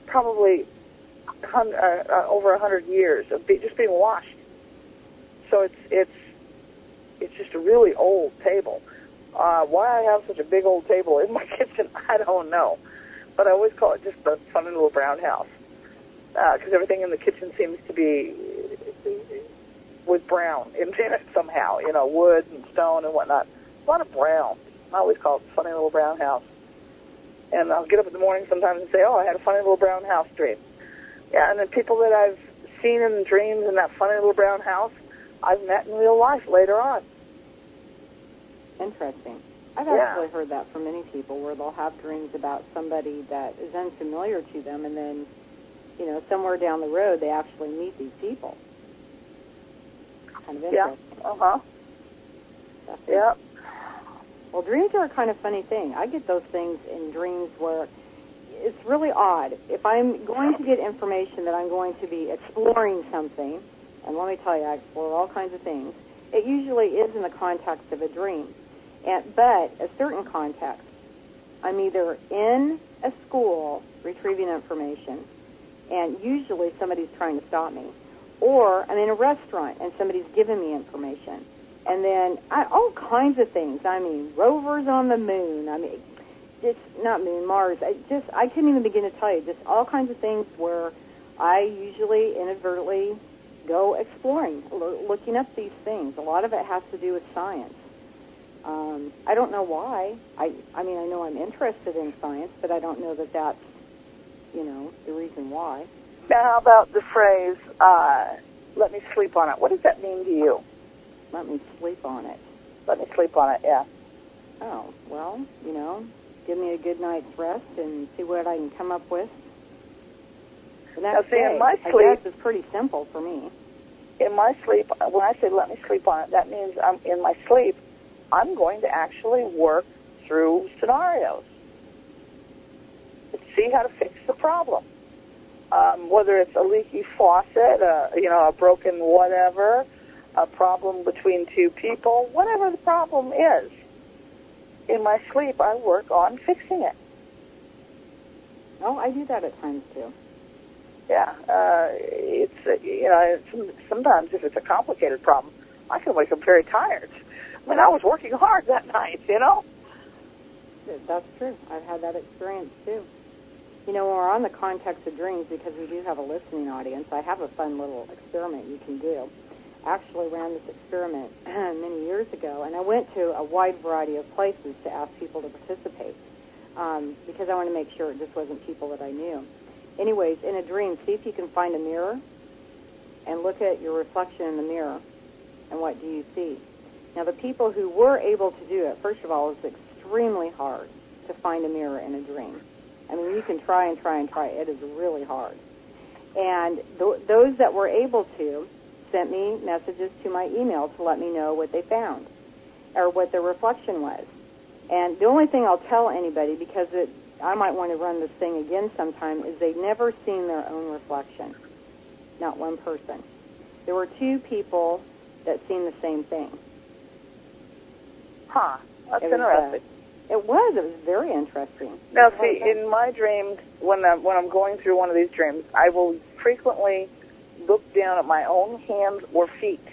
probably over 100 years of just being washed. So it's just a really old table. Why I have such a big old table in my kitchen, I don't know. But I always call it just the funny little brown house. Because everything in the kitchen seems to be with brown in it somehow. Wood and stone and whatnot. A lot of brown. I always call it the funny little brown house. And I'll get up in the morning sometimes and say, I had a funny little brown house dream. Yeah, and then people that I've seen in dreams in that funny little brown house, I've met in real life later on. Interesting. I've actually heard that from many people, where they'll have dreams about somebody that is unfamiliar to them, and then, somewhere down the road, they actually meet these people. Kind of interesting. Yeah. Yeah. Well, dreams are a kind of funny thing. I get those things in dreams where it's really odd. If I'm going to get information that I'm going to be exploring something, and let me tell you, I explore all kinds of things, it usually is in the context of a dream. But a certain context, I'm either in a school retrieving information, and usually somebody's trying to stop me, or I'm in a restaurant and somebody's giving me information. And then all kinds of things. I mean, rovers on the moon. I mean, just not moon, Mars. I couldn't even begin to tell you. Just all kinds of things where I usually inadvertently go exploring, looking up these things. A lot of it has to do with science. I don't know why. I mean, I know I'm interested in science, but I don't know that that's, the reason why. Now, how about the phrase, let me sleep on it? What does that mean to you? Let me sleep on it. Let me sleep on it, yeah. Oh, well, give me a good night's rest and see what I can come up with. And that's in my sleep, I guess it's pretty simple for me. In my sleep, when I say let me sleep on it, that means in my sleep, I'm going to actually work through scenarios to see how to fix the problem. Whether it's a leaky faucet, a broken whatever, a problem between two people, whatever the problem is, in my sleep, I work on fixing it. Oh, I do that at times, too. Yeah, sometimes if it's a complicated problem, I can wake up very tired. I mean, I was working hard that night, That's true. I've had that experience, too. When we're on the context of dreams, because we do have a listening audience, I have a fun little experiment you can do. I actually ran this experiment many years ago, and I went to a wide variety of places to ask people to participate because I wanted to make sure it just wasn't people that I knew. Anyways, in a dream, see if you can find a mirror and look at your reflection in the mirror, and what do you see? Now, the people who were able to do it, first of all, it's extremely hard to find a mirror in a dream. I mean, you can try and try and try. It is really hard. And those that were able to sent me messages to my email to let me know what they found or what their reflection was. And the only thing I'll tell anybody, because I might want to run this thing again sometime, is they've never seen their own reflection. Not one person. There were 2 people that seen the same thing. Huh. That's interesting. It was very interesting. Now, see, in my dreams, when I'm going through one of these dreams, I will frequently look down at my own hands or feet.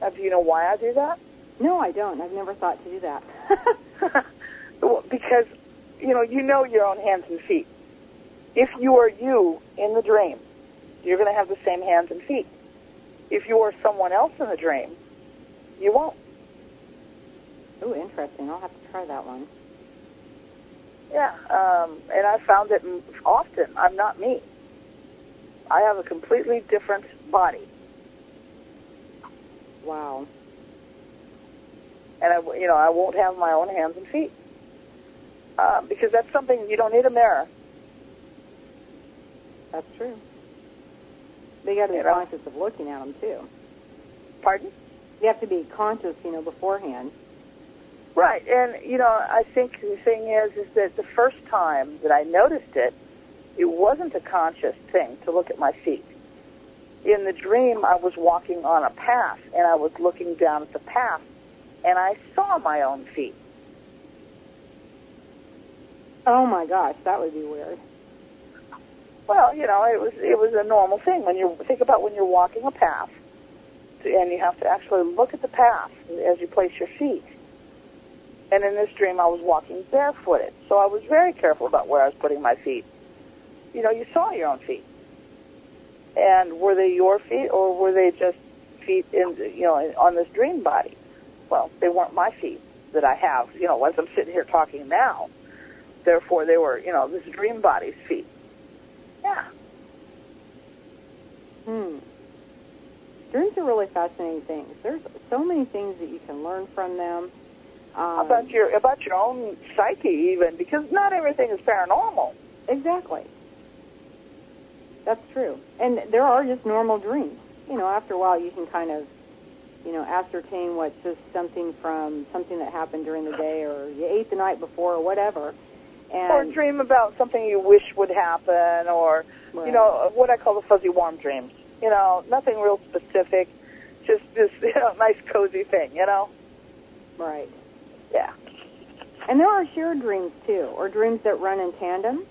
Now, do you know why I do that? No, I don't. I've never thought to do that. Because, you know your own hands and feet. If you are you in the dream, you're going to have the same hands and feet. If you are someone else in the dream, you won't. Oh, interesting. I'll have to try that one. Yeah, and I found that often I'm not me. I have a completely different body. Wow. And I won't have my own hands and feet because that's something you don't need a mirror. That's true. They got to be conscious of looking at them too. Pardon? You have to be conscious, beforehand. Right, and I think the thing is that the first time that I noticed it, it wasn't a conscious thing to look at my feet. In the dream, I was walking on a path, and I was looking down at the path, and I saw my own feet. Oh my gosh, that would be weird. Well, it was a normal thing when you think about when you're walking a path, and you have to actually look at the path as you place your feet. And in this dream, I was walking barefooted, so I was very careful about where I was putting my feet. You saw your own feet, and were they your feet, or were they just feet on this dream body? Well, they weren't my feet that I have, as I'm sitting here talking now. Therefore, they were, this dream body's feet. Yeah. Dreams are really fascinating things. There's so many things that you can learn from them. About your own psyche, even, because not everything is paranormal. Exactly. That's true. And there are just normal dreams. After a while, you can kind of, ascertain what's just something from something that happened during the day, or you ate the night before, or whatever. Or dream about something you wish would happen, or, right. What I call the fuzzy warm dreams. Nothing real specific, just this, nice cozy thing, Right. Yeah. And there are shared dreams, too, or dreams that run in tandem.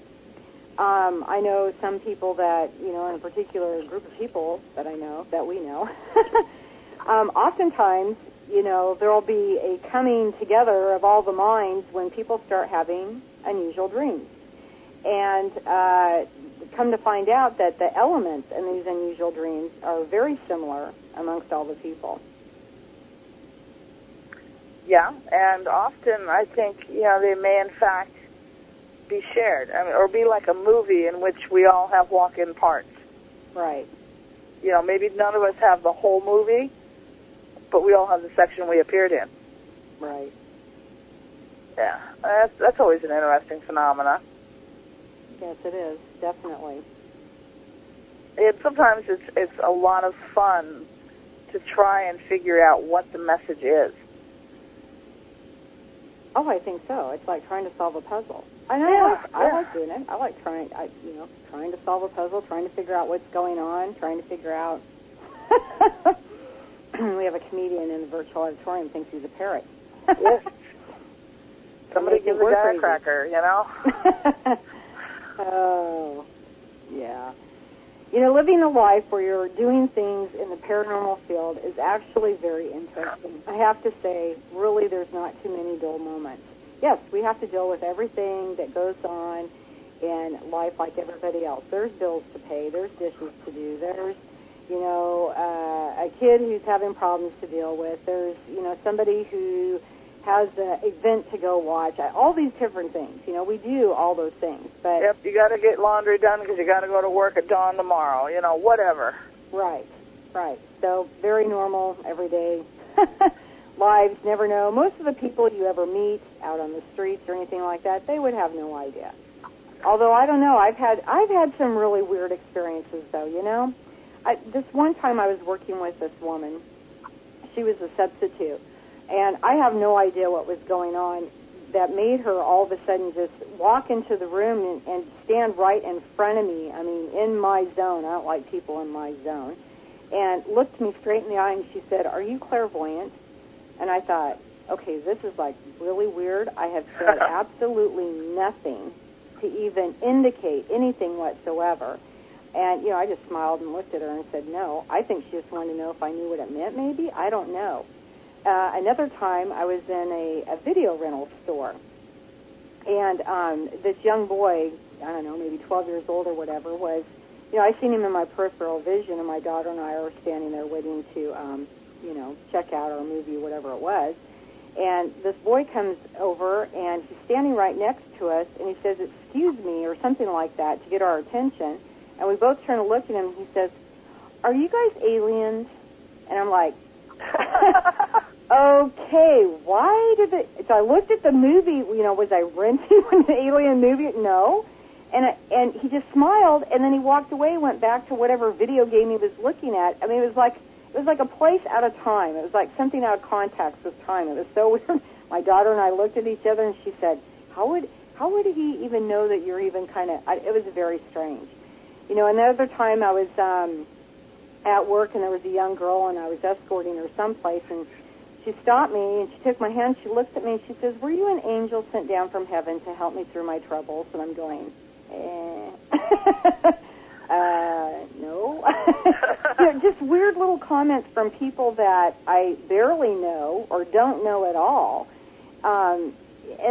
I know some people that, in a particular group of people that I know, that we know, oftentimes, there will be a coming together of all the minds when people start having unusual dreams. And come to find out that the elements in these unusual dreams are very similar amongst all the people. Yeah, and often I think, they may in fact be shared, or be like a movie in which we all have walk-in parts. Right. Maybe none of us have the whole movie, but we all have the section we appeared in. Right. Yeah, that's always an interesting phenomena. Yes, it is, definitely. And sometimes it's a lot of fun to try and figure out what the message is. Oh, I think so. It's like trying to solve a puzzle. I like doing it. I like trying to solve a puzzle, trying to figure out what's going on, trying to figure out. We have a comedian in the virtual auditorium thinks he's a parrot. Yes. Somebody give the guy a cracker, Oh, yeah. Living a life where you're doing things in the paranormal field is actually very interesting. I have to say, really, there's not too many dull moments. Yes, we have to deal with everything that goes on in life like everybody else. There's bills to pay. There's dishes to do. There's, a kid who's having problems to deal with. There's, somebody who has an event to go watch. All these different things. We do all those things. But yep, you got to get laundry done because you got to go to work at dawn tomorrow. Whatever. Right. So very normal, everyday lives. Never know. Most of the people you ever meet out on the streets or anything like that, they would have no idea. Although I don't know, I've had some really weird experiences though. This one time I was working with this woman. She was a substitute. And I have no idea what was going on that made her all of a sudden just walk into the room and stand right in front of me, in my zone. I don't like people in my zone. And looked me straight in the eye and she said, "Are you clairvoyant?" And I thought, okay, this is like really weird. I have said absolutely nothing to even indicate anything whatsoever. And, I just smiled and looked at her and said, no. I think she just wanted to know if I knew what it meant maybe. I don't know. Another time, I was in a video rental store, and this young boy, I don't know, maybe 12 years old or whatever, was, I seen him in my peripheral vision, and my daughter and I are standing there waiting to, check out our movie, whatever it was, and this boy comes over, and he's standing right next to us, and he says, "Excuse me," or something like that, to get our attention, and we both turn to look at him, and he says, "Are you guys aliens?" And I'm like, okay, why did it... So I looked at the movie, was I renting an alien movie? No. And he just smiled, and then he walked away, went back to whatever video game he was looking at. It was like a place out of time. It was like something out of context with time. It was so weird. My daughter and I looked at each other, and she said, how would he even know that you're even kind of... It was very strange. Another time I was at work, and there was a young girl, and I was escorting her someplace, and she stopped me, and she took my hand, she looked at me, and she says, "Were you an angel sent down from heaven to help me through my troubles?" And I'm going, no. Just weird little comments from people that I barely know or don't know at all. And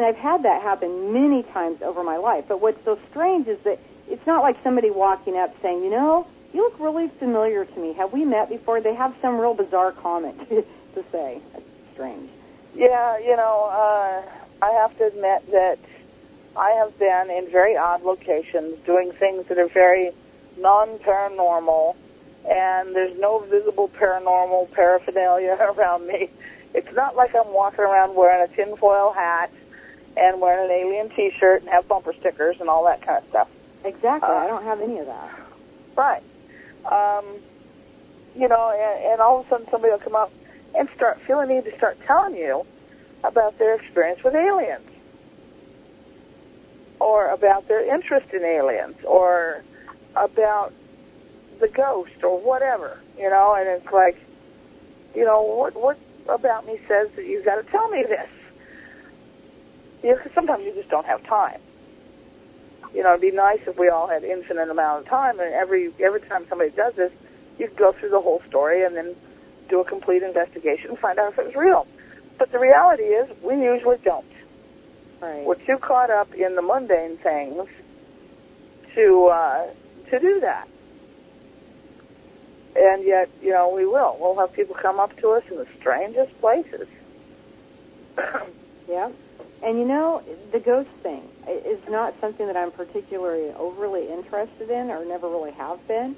I've had that happen many times over my life. But what's so strange is that it's not like somebody walking up saying, "You look really familiar to me. Have we met before?" They have some real bizarre comment to say. That's strange. Yeah, I have to admit that I have been in very odd locations doing things that are very non-paranormal, and there's no visible paranormal paraphernalia around me. It's not like I'm walking around wearing a tinfoil hat and wearing an alien T-shirt and have bumper stickers and all that kind of stuff. Exactly. I don't have any of that. Right. And all of a sudden somebody will come up and feel a need to start telling you about their experience with aliens, or about their interest in aliens, or about the ghost, or whatever, and it's like, what about me says that you've got to tell me this? Because sometimes you just don't have time. It'd be nice if we all had infinite amount of time, and every time somebody does this, you could go through the whole story and then do a complete investigation and find out if it was real. But the reality is, we usually don't. Right. We're too caught up in the mundane things to do that. And yet, we will. We'll have people come up to us in the strangest places. Yeah. And the ghost thing is not something that I'm particularly overly interested in or never really have been.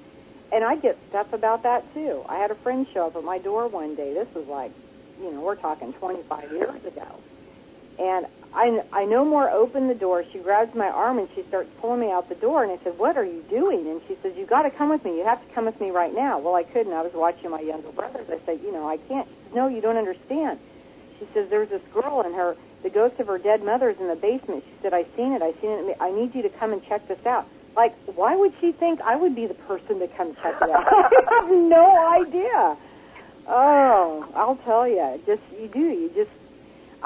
And I get stuff about that, too. I had a friend show up at my door one day. This was like, we're talking 25 years ago. And I no more open the door. She grabs my arm and she starts pulling me out the door. And I said, "What are you doing?" And she says, "You got to come with me. You have to come with me right now." Well, I couldn't. I was watching my younger brothers. I said, "I can't." She said, "No, you don't understand." She says, "There's this girl and the ghost of her dead mother's in the basement." She said, "I seen it. I need you to come and check this out." Like, why would she think I would be the person to come check it out? I have no idea. Oh, I'll tell you.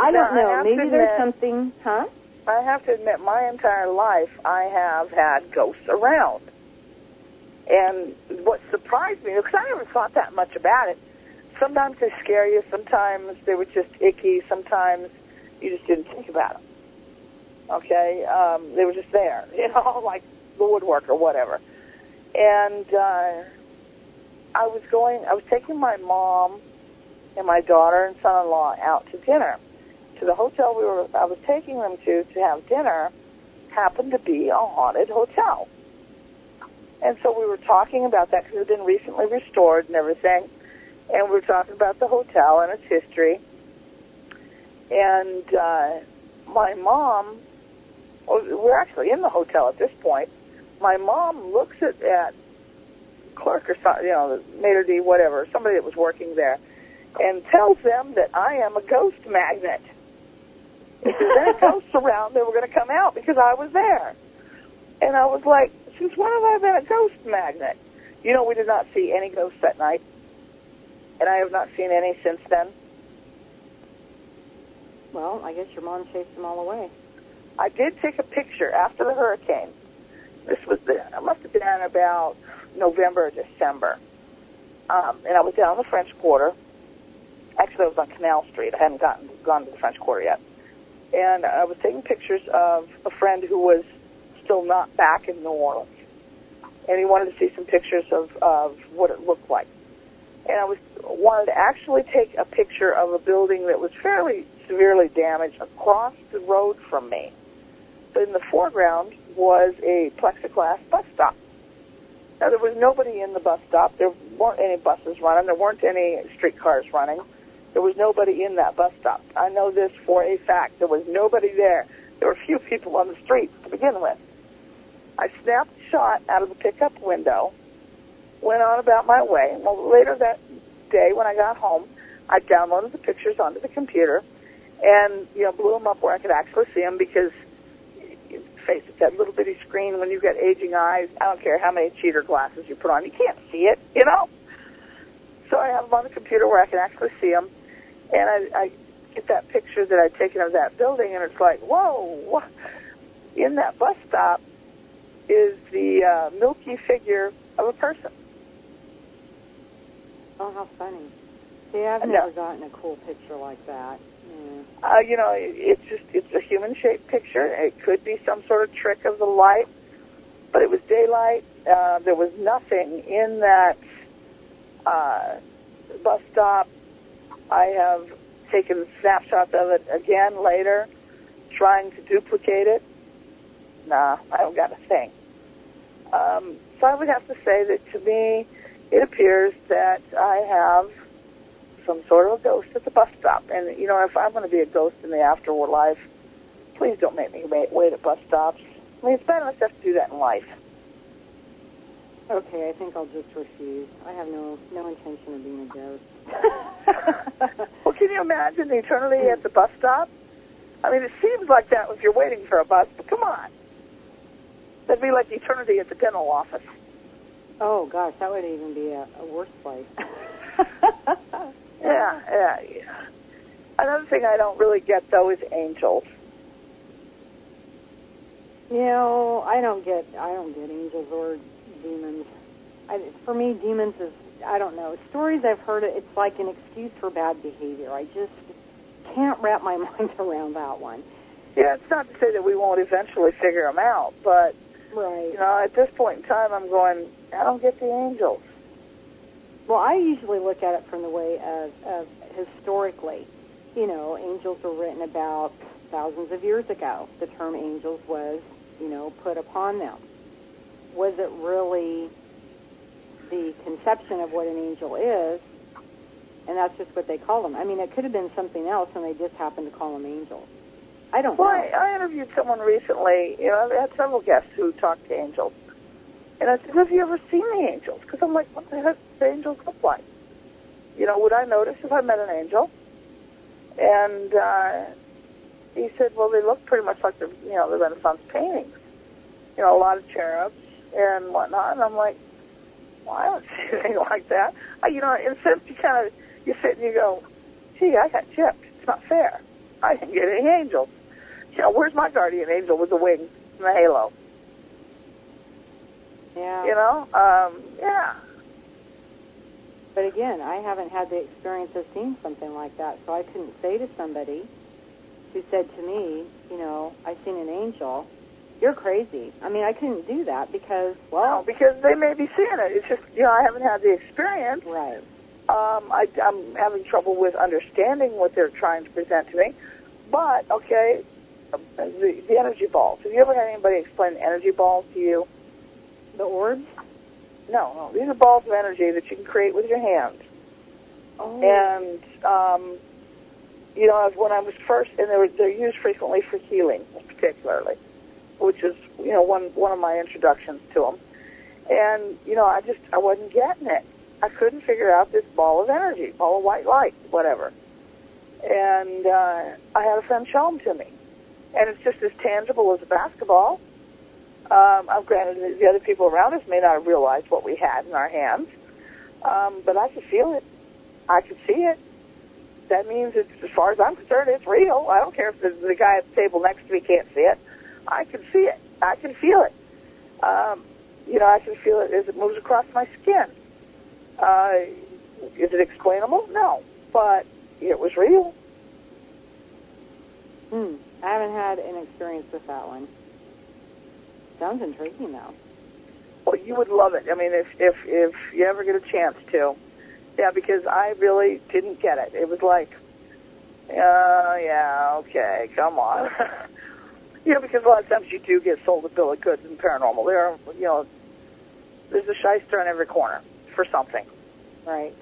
I don't know. Maybe there's something, huh? I have to admit, my entire life, I have had ghosts around. And what surprised me, because I never thought that much about it, sometimes they scare you, sometimes they were just icky, sometimes you just didn't think about them. Okay? They were just there, like the woodwork or whatever. And I was taking my mom and my daughter and son-in-law out to dinner. To the hotel I was taking them to have dinner happened to be a haunted hotel. And so we were talking about that because it had been recently restored and everything. And we were talking about the hotel and its history. And my mom, we're actually in the hotel at this point. My mom looks at clerk or something, the maitre d', whatever, somebody that was working there, and tells them that I am a ghost magnet. If there's any ghosts around, they were going to come out because I was there. And I was like, since when have I been a ghost magnet? We did not see any ghosts that night, and I have not seen any since then. Well, I guess your mom chased them all away. I did take a picture after the hurricane. It must have been about November or December. And I was down the French Quarter. Actually, I was on Canal Street. I hadn't gone to the French Quarter yet. And I was taking pictures of a friend who was still not back in New Orleans. And he wanted to see some pictures of what it looked like. And I wanted to actually take a picture of a building that was fairly severely damaged across the road from me. But in the foreground was a plexiglass bus stop. Now, there was nobody in the bus stop. There weren't any buses running. There weren't any streetcars running. There was nobody in that bus stop. I know this for a fact. There was nobody there. There were a few people on the street to begin with. I snapped a shot out of the pickup window, went on about my way. Well, later that day when I got home, I downloaded the pictures onto the computer and, blew them up where I could actually see them because, face it, that little bitty screen when you've got aging eyes, I don't care how many cheater glasses you put on, you can't see it, So I have them on the computer where I can actually see them. And I get that picture that I'd taken of that building, and it's like, whoa, in that bus stop is the milky figure of a person. Oh, how funny. See, I've never gotten a cool picture like that. It's a human-shaped picture. It could be some sort of trick of the light, but it was daylight. There was nothing in that bus stop. I have taken snapshots of it again later, trying to duplicate it. Nah, I don't got a thing. So I would have to say that to me, it appears that I have some sort of a ghost at the bus stop. And, if I'm going to be a ghost in the afterlife, please don't make me wait at bus stops. I mean, it's bad enough to have to do that in life. Okay, I think I'll just refuse. I have no intention of being a ghost. Well, can you imagine the eternity at the bus stop? I mean, it seems like that if you're waiting for a bus, but come on. That'd be like eternity at the dental office. Oh, gosh, that would even be a worse place. Yeah. Another thing I don't really get, though, is angels. I don't get angels or demons. For me, demons is, I don't know. Stories I've heard, it's like an excuse for bad behavior. I just can't wrap my mind around that one. Yeah, it's not to say that we won't eventually figure them out, but Right. You know, at this point in time, I'm going, I don't get the angels. Well, I usually look at it from the way of historically. You know, angels were written about thousands of years ago. The term angels was, you know, put upon them. Was it really the conception of what an angel is? And that's just what they call them. I mean, it could have been something else, and they just happened to call them angels. I don't know. I interviewed someone recently. You know, I had several guests who talked to angels. And I said, have you ever seen the angels? Because I'm like, what the heck do the angels look like? You know, would I notice if I met an angel? And he said, well, they look pretty much like the Renaissance paintings. You know, a lot of cherubs and whatnot. And I'm like, well, I don't see anything like that. You know, in a sense, you sit and you go, gee, I got gypped. It's not fair. I didn't get any angels. You know, where's my guardian angel with the wings and the halo? Yeah. You know, yeah. But again, I haven't had the experience of seeing something like that, so I couldn't say to somebody who said to me, you know, I've seen an angel, you're crazy. I mean, I couldn't do that because, well... No, because they may be seeing it. It's just, you know, I haven't had the experience. Right. I'm having trouble with understanding what they're trying to present to me. But, okay, the energy balls. Have you ever had anybody explain energy balls to you? The orbs? No. These are balls of energy that you can create with your hands. Oh. And, you know, when I was first, and they're used frequently for healing, particularly, which is, you know, one of my introductions to them. And, you know, I wasn't getting it. I couldn't figure out this ball of energy, ball of white light, whatever. And I had a friend show them to me. And it's just as tangible as a basketball. Granted, the other people around us may not have realized what we had in our hands, but I could feel it. I could see it. That means, as far as I'm concerned, it's real. I don't care if the guy at the table next to me can't see it. I can see it. I can feel it. You know, I can feel it as it moves across my skin. Is it explainable? No, but it was real. I haven't had an experience with that one. Sounds intriguing, though. Well, you would love it. I mean, if you ever get a chance to. Yeah, because I really didn't get it. It was like, yeah, okay, come on. You know, because a lot of times you do get sold a bill of goods in paranormal. There are, you know, there's a shyster on every corner for something. Right.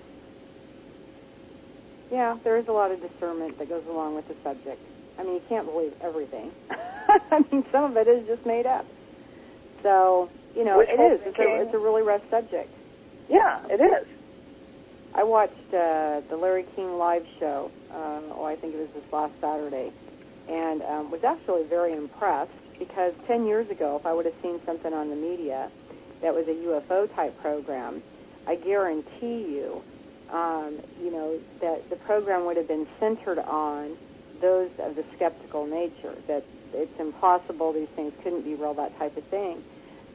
Yeah, there is a lot of discernment that goes along with the subject. I mean, you can't believe everything. I mean, some of it is just made up. So, you know, it is. It's a really rough subject. Yeah, it is. I watched the Larry King live show, I think it was this last Saturday, and was actually very impressed because 10 years ago, if I would have seen something on the media that was a UFO-type program, I guarantee you, you know, that the program would have been centered on those of the skeptical nature, that it's impossible, these things couldn't be real, that type of thing.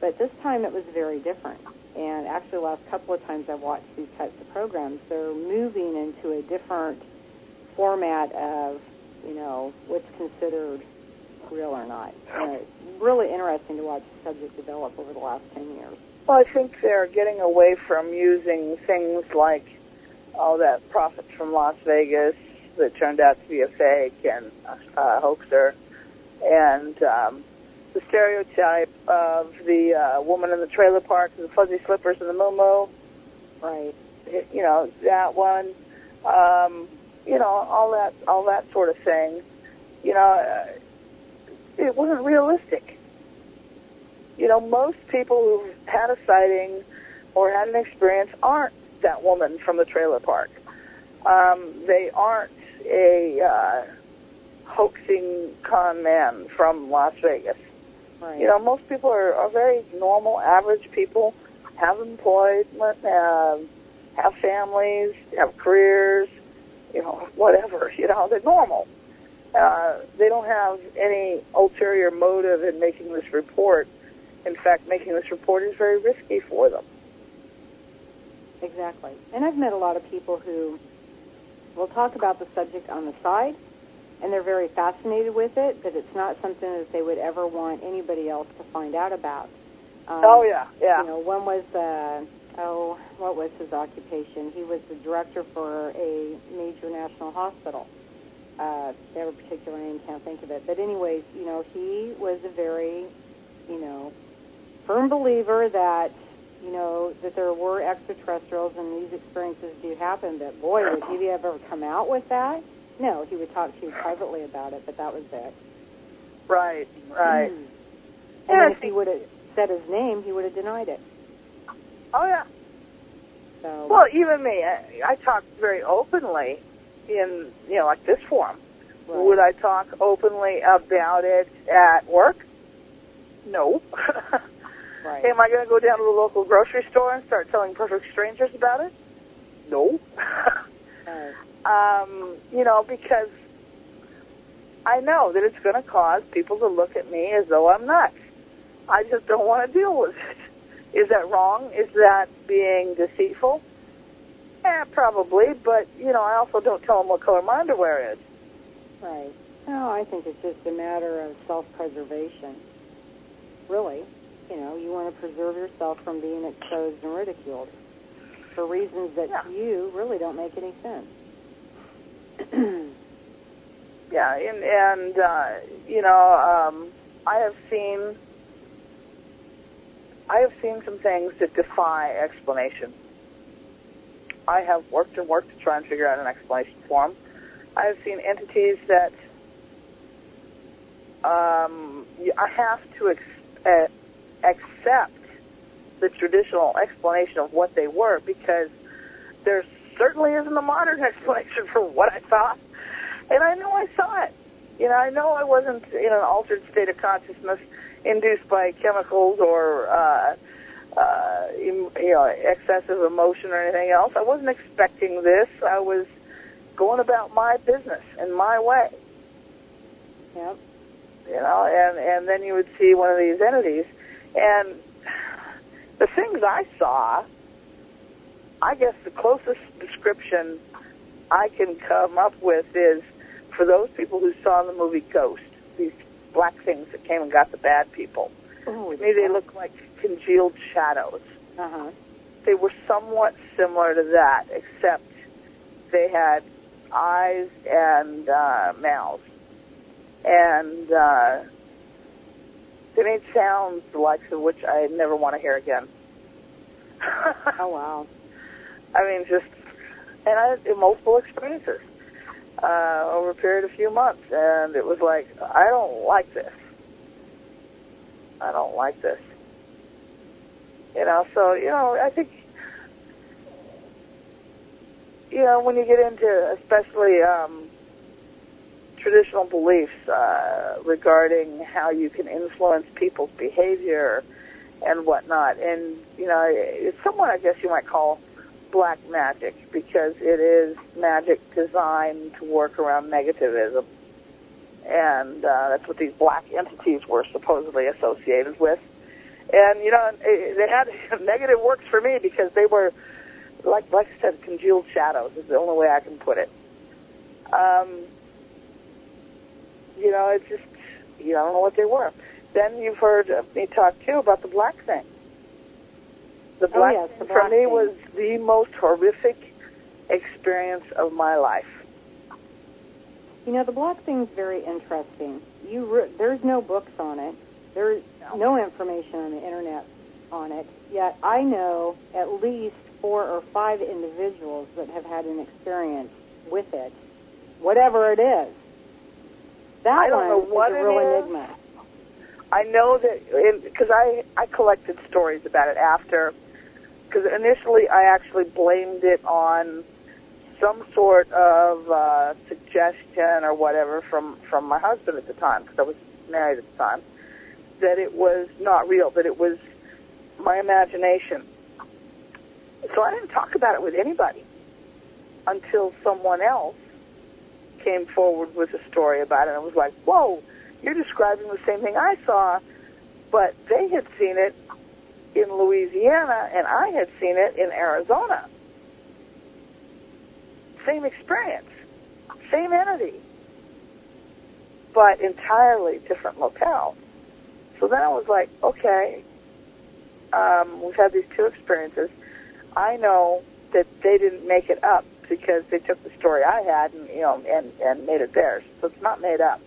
But this time it was very different. And actually the last couple of times I've watched these types of programs, they're moving into a different format of, you know, what's considered real or not. It's really interesting to watch the subject develop over the last 10 years. Well, I think they're getting away from using things like, that Prophets from Las Vegas that turned out to be a fake and a hoaxer, and the stereotype of the woman in the trailer park and the fuzzy slippers and the moo-moo. Right. You know, that one. You know, all that sort of thing. You know, it wasn't realistic. You know, most people who've had a sighting or had an experience aren't that woman from the trailer park. They aren't a hoaxing con man from Las Vegas. Right. You know, most people are very normal, average people, have employment, have families, have careers, you know, whatever. You know, they're normal. They don't have any ulterior motive in making this report. In fact, making this report is very risky for them. Exactly. And I've met a lot of people who will talk about the subject on the side, and they're very fascinated with it, but it's not something that they would ever want anybody else to find out about. Oh, yeah, yeah. You know, one was, what was his occupation? He was the director for a major national hospital. They have a particular name, can't think of it. But anyways, you know, he was a very, you know, firm believer that, you know, that there were extraterrestrials and these experiences do happen, but boy, would he ever come out with that? No, he would talk to you privately about it, but that was it. Right, right. And then if he would have said his name, he would have denied it. Oh, yeah. So, well, even me, I talk very openly in, you know, like this forum. right. Would I talk openly about it at work? No. Right. Am I going to go down to the local grocery store and start telling perfect strangers about it? No. Right. You know, because I know that it's going to cause people to look at me as though I'm nuts. I just don't want to deal with it. Is that wrong? Is that being deceitful? Probably, but, you know, I also don't tell them what color my underwear is. Right. No, I think it's just a matter of self-preservation. Really. You know, you want to preserve yourself from being exposed and ridiculed for reasons that to you really don't make any sense. Yeah, and you know, I have seen some things that defy explanation. I have worked and worked to try and figure out an explanation for them. I have seen entities that I have to accept the traditional explanation of what they were, because there certainly isn't a modern explanation for what I saw. And I know I saw it. You know, I know I wasn't in an altered state of consciousness induced by chemicals or you know, excessive emotion or anything else. I wasn't expecting this. I was going about my business in my way. Yep. You know, and then you would see one of these entities, and the things I saw, I guess the closest description I can come up with is for those people who saw the movie Ghost, these black things that came and got the bad people. Oh, to me, they look like congealed shadows. Uh-huh. They were somewhat similar to that, except they had eyes and mouths. And they made sounds the likes of which I never want to hear again. Oh, wow. I mean, just, and I had multiple experiences over a period of a few months, and it was like, I don't like this. I don't like this. You know, so, you know, I think, you know, when you get into especially traditional beliefs regarding how you can influence people's behavior and whatnot, and, you know, it's somewhat, I guess you might call black magic, because it is magic designed to work around negativism. And that's what these black entities were supposedly associated with. And, you know, they had negative works for me because they were, like I said, congealed shadows is the only way I can put it. You know, it's just, you don't know what they were. Then you've heard me talk, too, about the black thing. The black thing for me was the most horrific experience of my life. You know, the black thing's very interesting. There's no books on it. There's no information on the internet on it. Yet I know at least 4 or 5 individuals that have had an experience with it, whatever it is. That one is a real enigma. I know that, because I collected stories about it after, because initially I actually blamed it on some sort of suggestion or whatever from my husband at the time, because I was married at the time, that it was not real, that it was my imagination. So I didn't talk about it with anybody until someone else came forward with a story about it. And I was like, whoa, you're describing the same thing I saw, but they had seen it in Louisiana and I had seen it in Arizona. Same experience, same entity, but entirely different locale. So then I was like, okay, we've had these two experiences. I know that they didn't make it up because they took the story I had and and made it theirs. So it's not made up.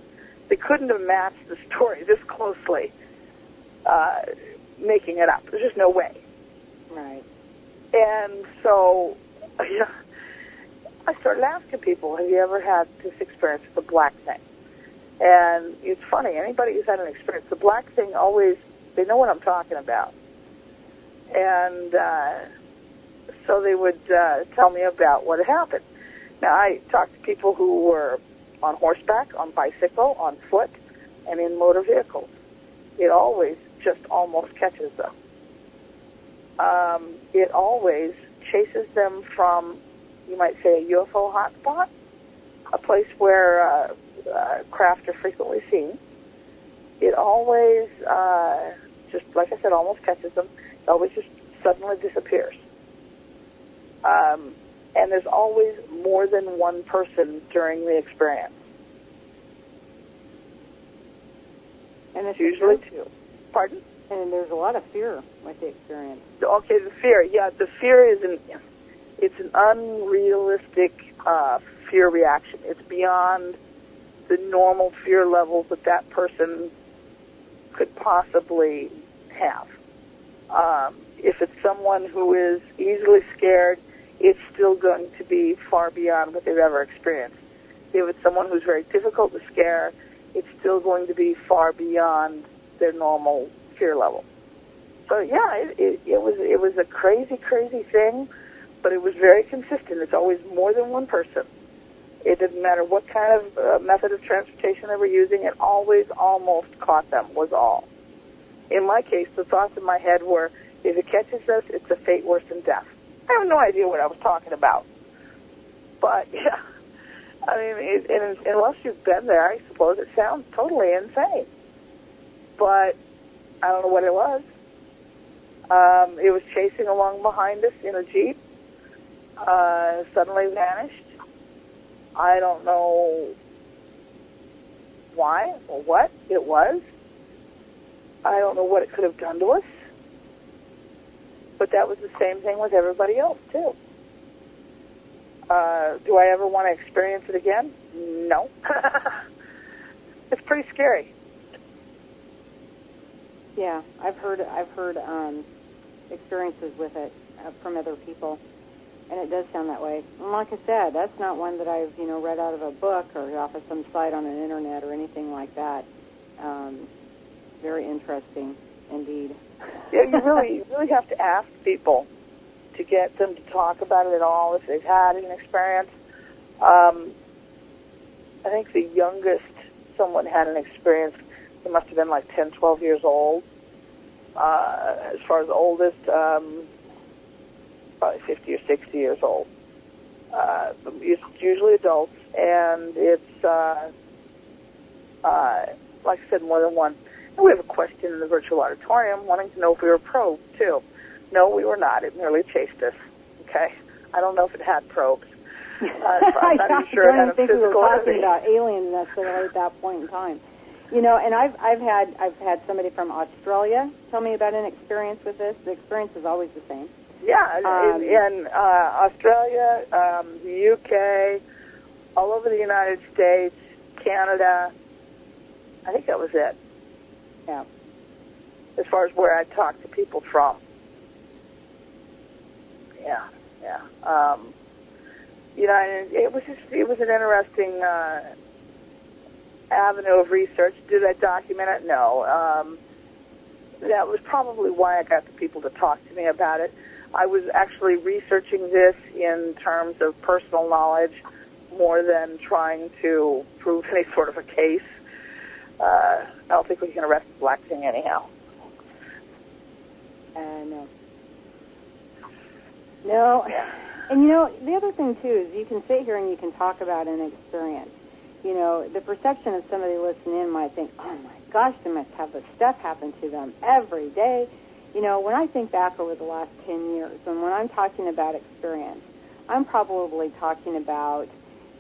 They couldn't have matched the story this closely, making it up. There's just no way. Right. And so, I started asking people, have you ever had this experience with the black thing? And it's funny, anybody who's had an experience, the black thing always, they know what I'm talking about. And so they would tell me about what had happened. Now, I talked to people who were on horseback, on bicycle, on foot, and in motor vehicles. It always just almost catches them. It always chases them from, you might say, a UFO hotspot, a place where craft are frequently seen. It always, just like I said, almost catches them. It always just suddenly disappears. And there's always more than one person during the experience. And it's usually two. Pardon? And there's a lot of fear with the experience. Okay, the fear. Yeah, the fear is it's an unrealistic fear reaction. It's beyond the normal fear levels that person could possibly have. If it's someone who is easily scared, it's still going to be far beyond what they've ever experienced. If it's someone who's very difficult to scare, it's still going to be far beyond their normal fear level. So yeah, it was a crazy thing, but it was very consistent. It's always more than one person. It didn't matter what kind of method of transportation they were using. It always almost caught them, was all. In my case, the thoughts in my head were, if it catches us, it's a fate worse than death. I have no idea what I was talking about. But, yeah, I mean, unless you've been there, I suppose it sounds totally insane. But I don't know what it was. It was chasing along behind us in a Jeep, suddenly vanished. I don't know why or what it was. I don't know what it could have done to us. But that was the same thing with everybody else, too. Do I ever want to experience it again? No. It's pretty scary. Yeah, I've heard experiences with it from other people, and it does sound that way. And like I said, that's not one that I've read out of a book or off of some site on the internet or anything like that. Very interesting, indeed. Yeah, you really have to ask people to get them to talk about it at all if they've had an experience. I think the youngest someone had an experience, they must have been like 10, 12 years old. As far as the oldest, probably 50 or 60 years old. It's usually adults, and it's, like I said, more than one. And we have a question in the virtual auditorium wanting to know if we were probed, too. No, we were not. It merely chased us. Okay? I don't know if it had probes. I'm not even sure it had a physical we were talking about aliens necessarily at that point in time. And I've had somebody from Australia tell me about an experience with this. The experience is always the same. Yeah, in Australia, the UK, all over the United States, Canada. I think that was it. Yeah. As far as where I talked to people from. Yeah. It was an interesting avenue of research. Did I document it? No. That was probably why I got the people to talk to me about it. I was actually researching this in terms of personal knowledge more than trying to prove any sort of a case. I don't think we can arrest the black thing anyhow. No. No. And, the other thing, too, is you can sit here and you can talk about an experience. The perception of somebody listening in might think, oh, my gosh, they must have this stuff happen to them every day. When I think back over the last 10 years, and when I'm talking about experience, I'm probably talking about,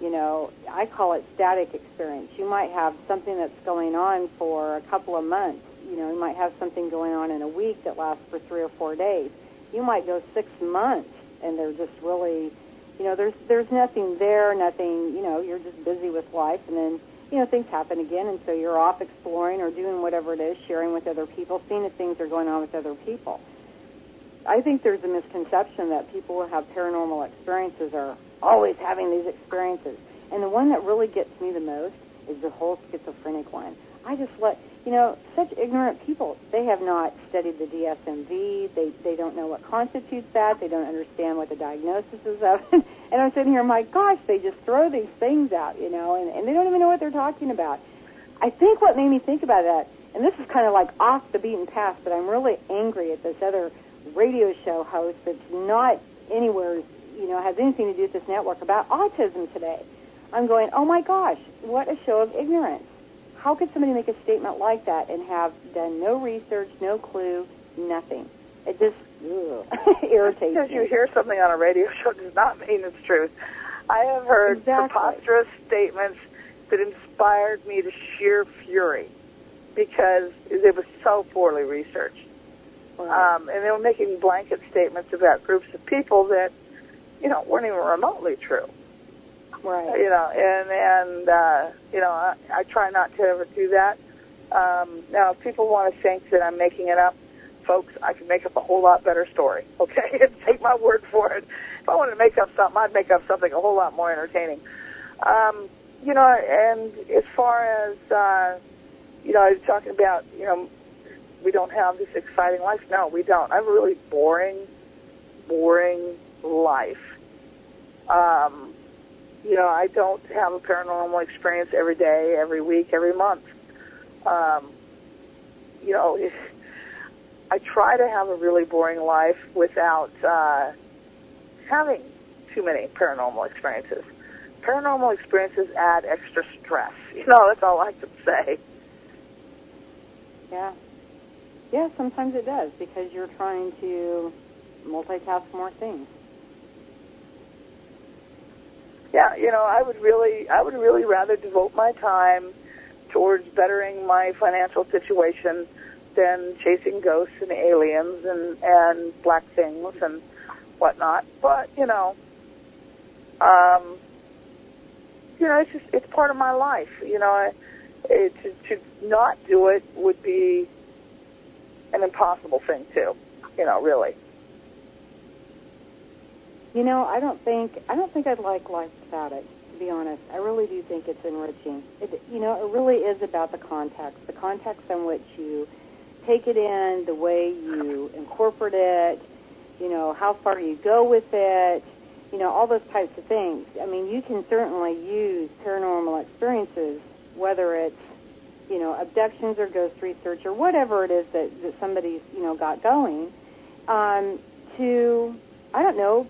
I call it static experience. You might have something that's going on for a couple of months, you might have something going on in a week that lasts for 3 or 4 days. You might go 6 months, and they're just really, there's nothing there, nothing, you're just busy with life, and then, things happen again, and so you're off exploring or doing whatever it is, sharing with other people, seeing if things are going on with other people. I think there's a misconception that people who have paranormal experiences are always having these experiences. And the one that really gets me the most is the whole schizophrenic one. I just such ignorant people, they have not studied the DSM-V, they don't know what constitutes that, they don't understand what the diagnosis is of, and I'm sitting here, my gosh, they just throw these things out, and they don't even know what they're talking about. I think what made me think about that, and this is kind of like off the beaten path, but I'm really angry at this other radio show host that's not anywhere, has anything to do with this network about autism today. I'm going, oh my gosh, what a show of ignorance. How could somebody make a statement like that and have done no research, no clue, nothing? It just irritates me. Because you hear something on a radio show does not mean it's truth. I have heard preposterous statements that inspired me to sheer fury because it was so poorly researched. Right. And they were making blanket statements about groups of people that, weren't even remotely true. Right. I try not to ever do that. Now, if people want to think that I'm making it up, folks, I can make up a whole lot better story, okay? Take my word for it. If I wanted to make up something, I'd make up something a whole lot more entertaining. And as far as, I was talking about, we don't have this exciting life. No, we don't. I have a really boring life. I don't have a paranormal experience every day, every week, every month. I try to have a really boring life without having too many paranormal experiences. Paranormal experiences add extra stress. That's all I can say. Yeah. Yeah, sometimes it does, because you're trying to multitask more things. Yeah, I would really rather devote my time towards bettering my financial situation than chasing ghosts and aliens and black things and whatnot. But, it's part of my life. To not do it would be an impossible thing too, really. I don't think I'd like life without it, to be honest. I really do think it's enriching. It really is about the context in which you take it in, the way you incorporate it, how far you go with it, all those types of things. I mean, you can certainly use paranormal experiences, whether it's, abductions or ghost research or whatever it is that somebody's, got going, to, I don't know,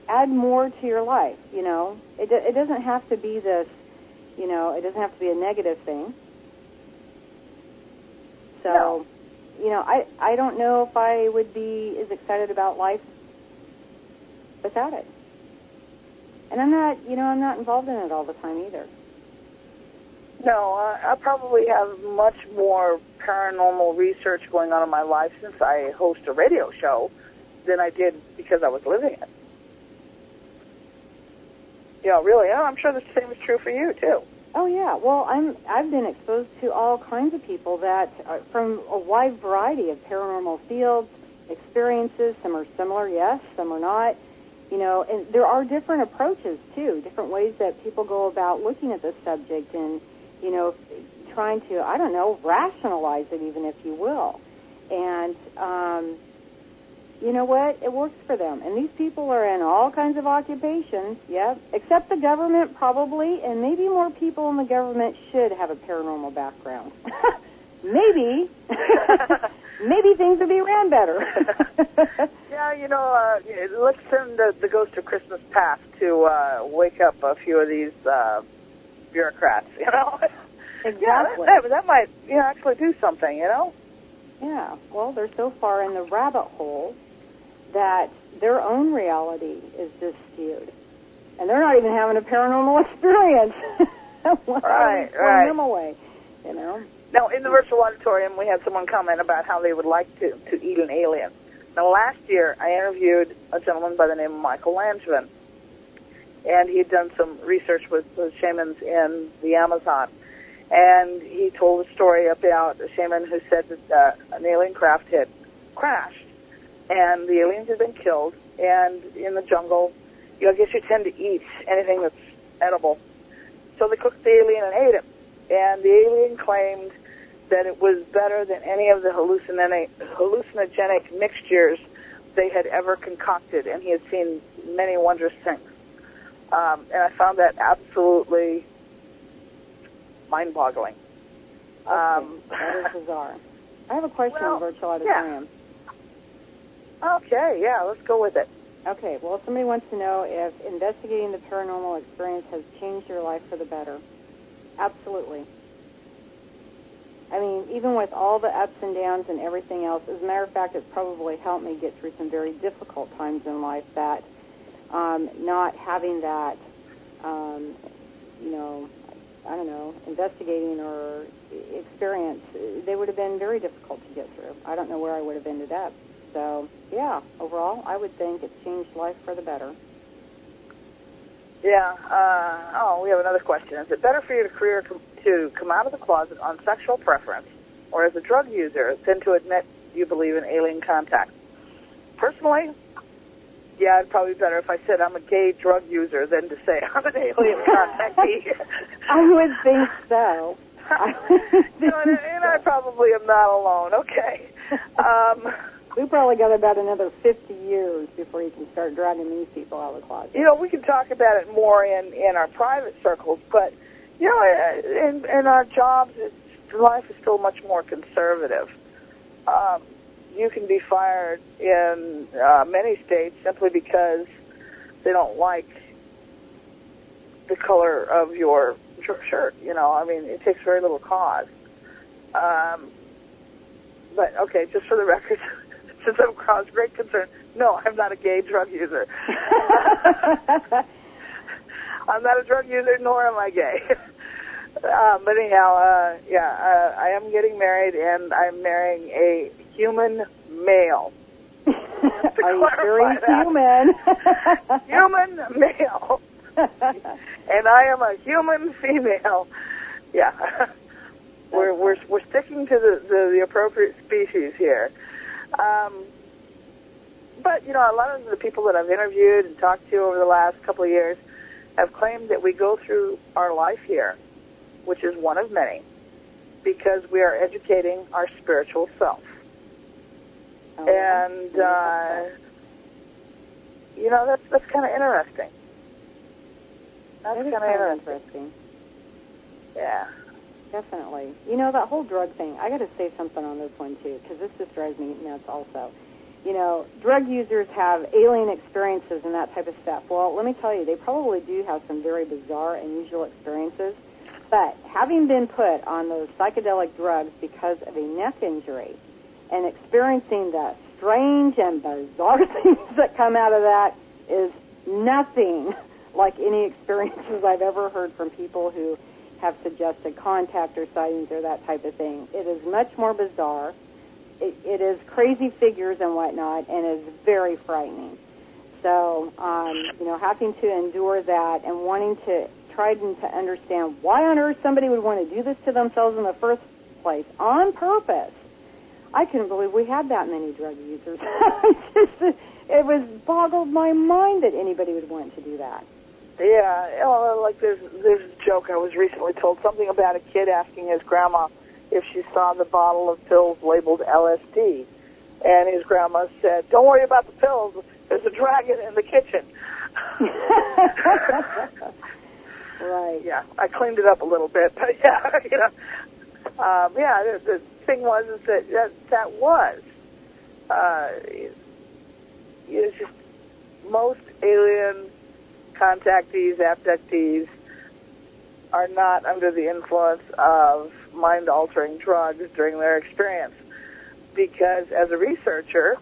add more to your life, It doesn't have to be this, it doesn't have to be a negative thing. So, no. I don't know if I would be as excited about life without it. And I'm not involved in it all the time either. No, I probably have much more paranormal research going on in my life since I host a radio show than I did because I was living it. Really, I'm sure the same is true for you, too. Oh, yeah. Well, I've been exposed to all kinds of people that are from a wide variety of paranormal fields, experiences. Some are similar, yes, some are not. And there are different approaches, too, different ways that people go about looking at this subject and, trying to, I don't know, rationalize it even, if you will. And, you know what? It works for them. And these people are in all kinds of occupations, yep, except the government probably, and maybe more people in the government should have a paranormal background. Maybe. Maybe things would be ran better. Yeah, let's send the ghost of Christmas Past to wake up a few of these bureaucrats, Exactly. Yeah, that might actually do something, Yeah, well, they're so far in the rabbit hole that their own reality is just skewed. And they're not even having a paranormal experience. Right. them away, Now, in the virtual auditorium, we had someone comment about how they would like to eat an alien. Now, last year, I interviewed a gentleman by the name of Michael Langevin, and he had done some research with shamans in the Amazon. And he told a story about a shaman who said that an alien craft had crashed, and the aliens had been killed, and in the jungle, I guess you tend to eat anything that's edible. So they cooked the alien and ate it, and the alien claimed that it was better than any of the hallucinogenic mixtures they had ever concocted, and he had seen many wondrous things. And I found that absolutely mind-boggling. That is bizarre. I have a question on virtual auditorium. Yeah. Okay, yeah, let's go with it. Okay, well, somebody wants to know if investigating the paranormal experience has changed your life for the better. Absolutely. I mean, even with all the ups and downs and everything else, as a matter of fact, it's probably helped me get through some very difficult times in life that not having that, I don't know, investigating or experience, they would have been very difficult to get through. I don't know where I would have ended up. So, yeah, overall, I would think it's changed life for the better. Yeah. We have another question. Is it better for you to come out of the closet on sexual preference or as a drug user than to admit you believe in alien contact? Personally, yeah, it'd probably be better if I said I'm a gay drug user than to say I'm an alien contactee. I would think so. And I probably am not alone. Okay. We probably got about another 50 years before you can start dragging these people out of the closet. We can talk about it more in our private circles, but, in our jobs, life is still much more conservative. You can be fired in many states simply because they don't like the color of your shirt. I mean, it takes very little cause. But, okay, just for the record, since I've caused great concern, no, I'm not a gay drug user. I'm not a drug user, nor am I gay. But anyhow, I am getting married, and I'm marrying a human male. Are you very human? Human male. And I am a human female. Yeah. We're sticking to the appropriate species here. But, a lot of the people that I've interviewed and talked to over the last couple of years have claimed that we go through our life here, which is one of many, because we are educating our spiritual self. Oh, and, that's kind of interesting. That's kind of interesting. Yeah. Definitely. That whole drug thing, I got to say something on this one, too, because this just drives me nuts also. Drug users have alien experiences and that type of stuff. Well, let me tell you, they probably do have some very bizarre, unusual experiences, but having been put on those psychedelic drugs because of a neck injury and experiencing the strange and bizarre things that come out of that is nothing like any experiences I've ever heard from people who have suggested contact or sightings or that type of thing. It is much more bizarre. It is crazy figures and whatnot, and is very frightening. So, having to endure that and wanting to try to understand why on earth somebody would want to do this to themselves in the first place on purpose. I couldn't believe we had that many drug users. It was boggled my mind that anybody would want to do that. Yeah, like there's a joke I was recently told, something about a kid asking his grandma if she saw the bottle of pills labeled LSD. And his grandma said, "Don't worry about the pills. There's a dragon in the kitchen." Right. Yeah, I cleaned it up a little bit, but yeah, the thing was is that was it's just most alien contactees, abductees are not under the influence of mind-altering drugs during their experience. Because as a researcher,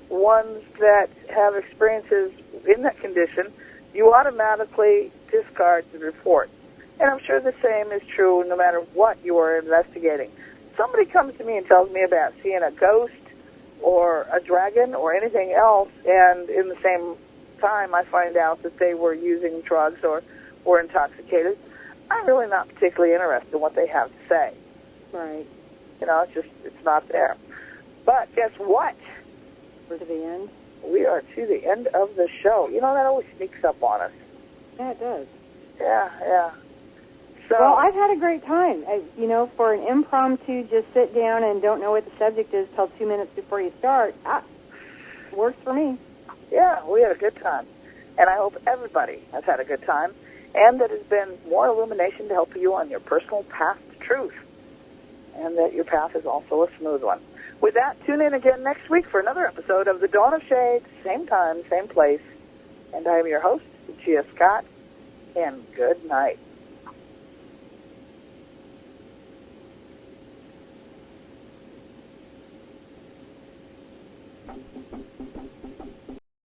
ones that have experiences in that condition, you automatically discard the report. And I'm sure the same is true no matter what you are investigating. somebody comes to me and tells me about seeing a ghost or a dragon or anything else, and in the same time I find out that they were using drugs or were intoxicated, I'm really not particularly interested in what they have to say. Right. You know, it's not there. But guess what? We're to the end. We are to the end of the show. You know, that always sneaks up on us. Yeah, it does. Yeah. So, well, I've had a great time. You know, for an impromptu, just sit down and don't know what the subject is till 2 minutes before you start, works for me. Yeah, we had a good time. And I hope everybody has had a good time, and that has been more illumination to help you on your personal path to truth, and that your path is also a smooth one. With that, tune in again next week for another episode of The Dawn of Shades, same time, same place. And I am your host, Gia Scott, and good night.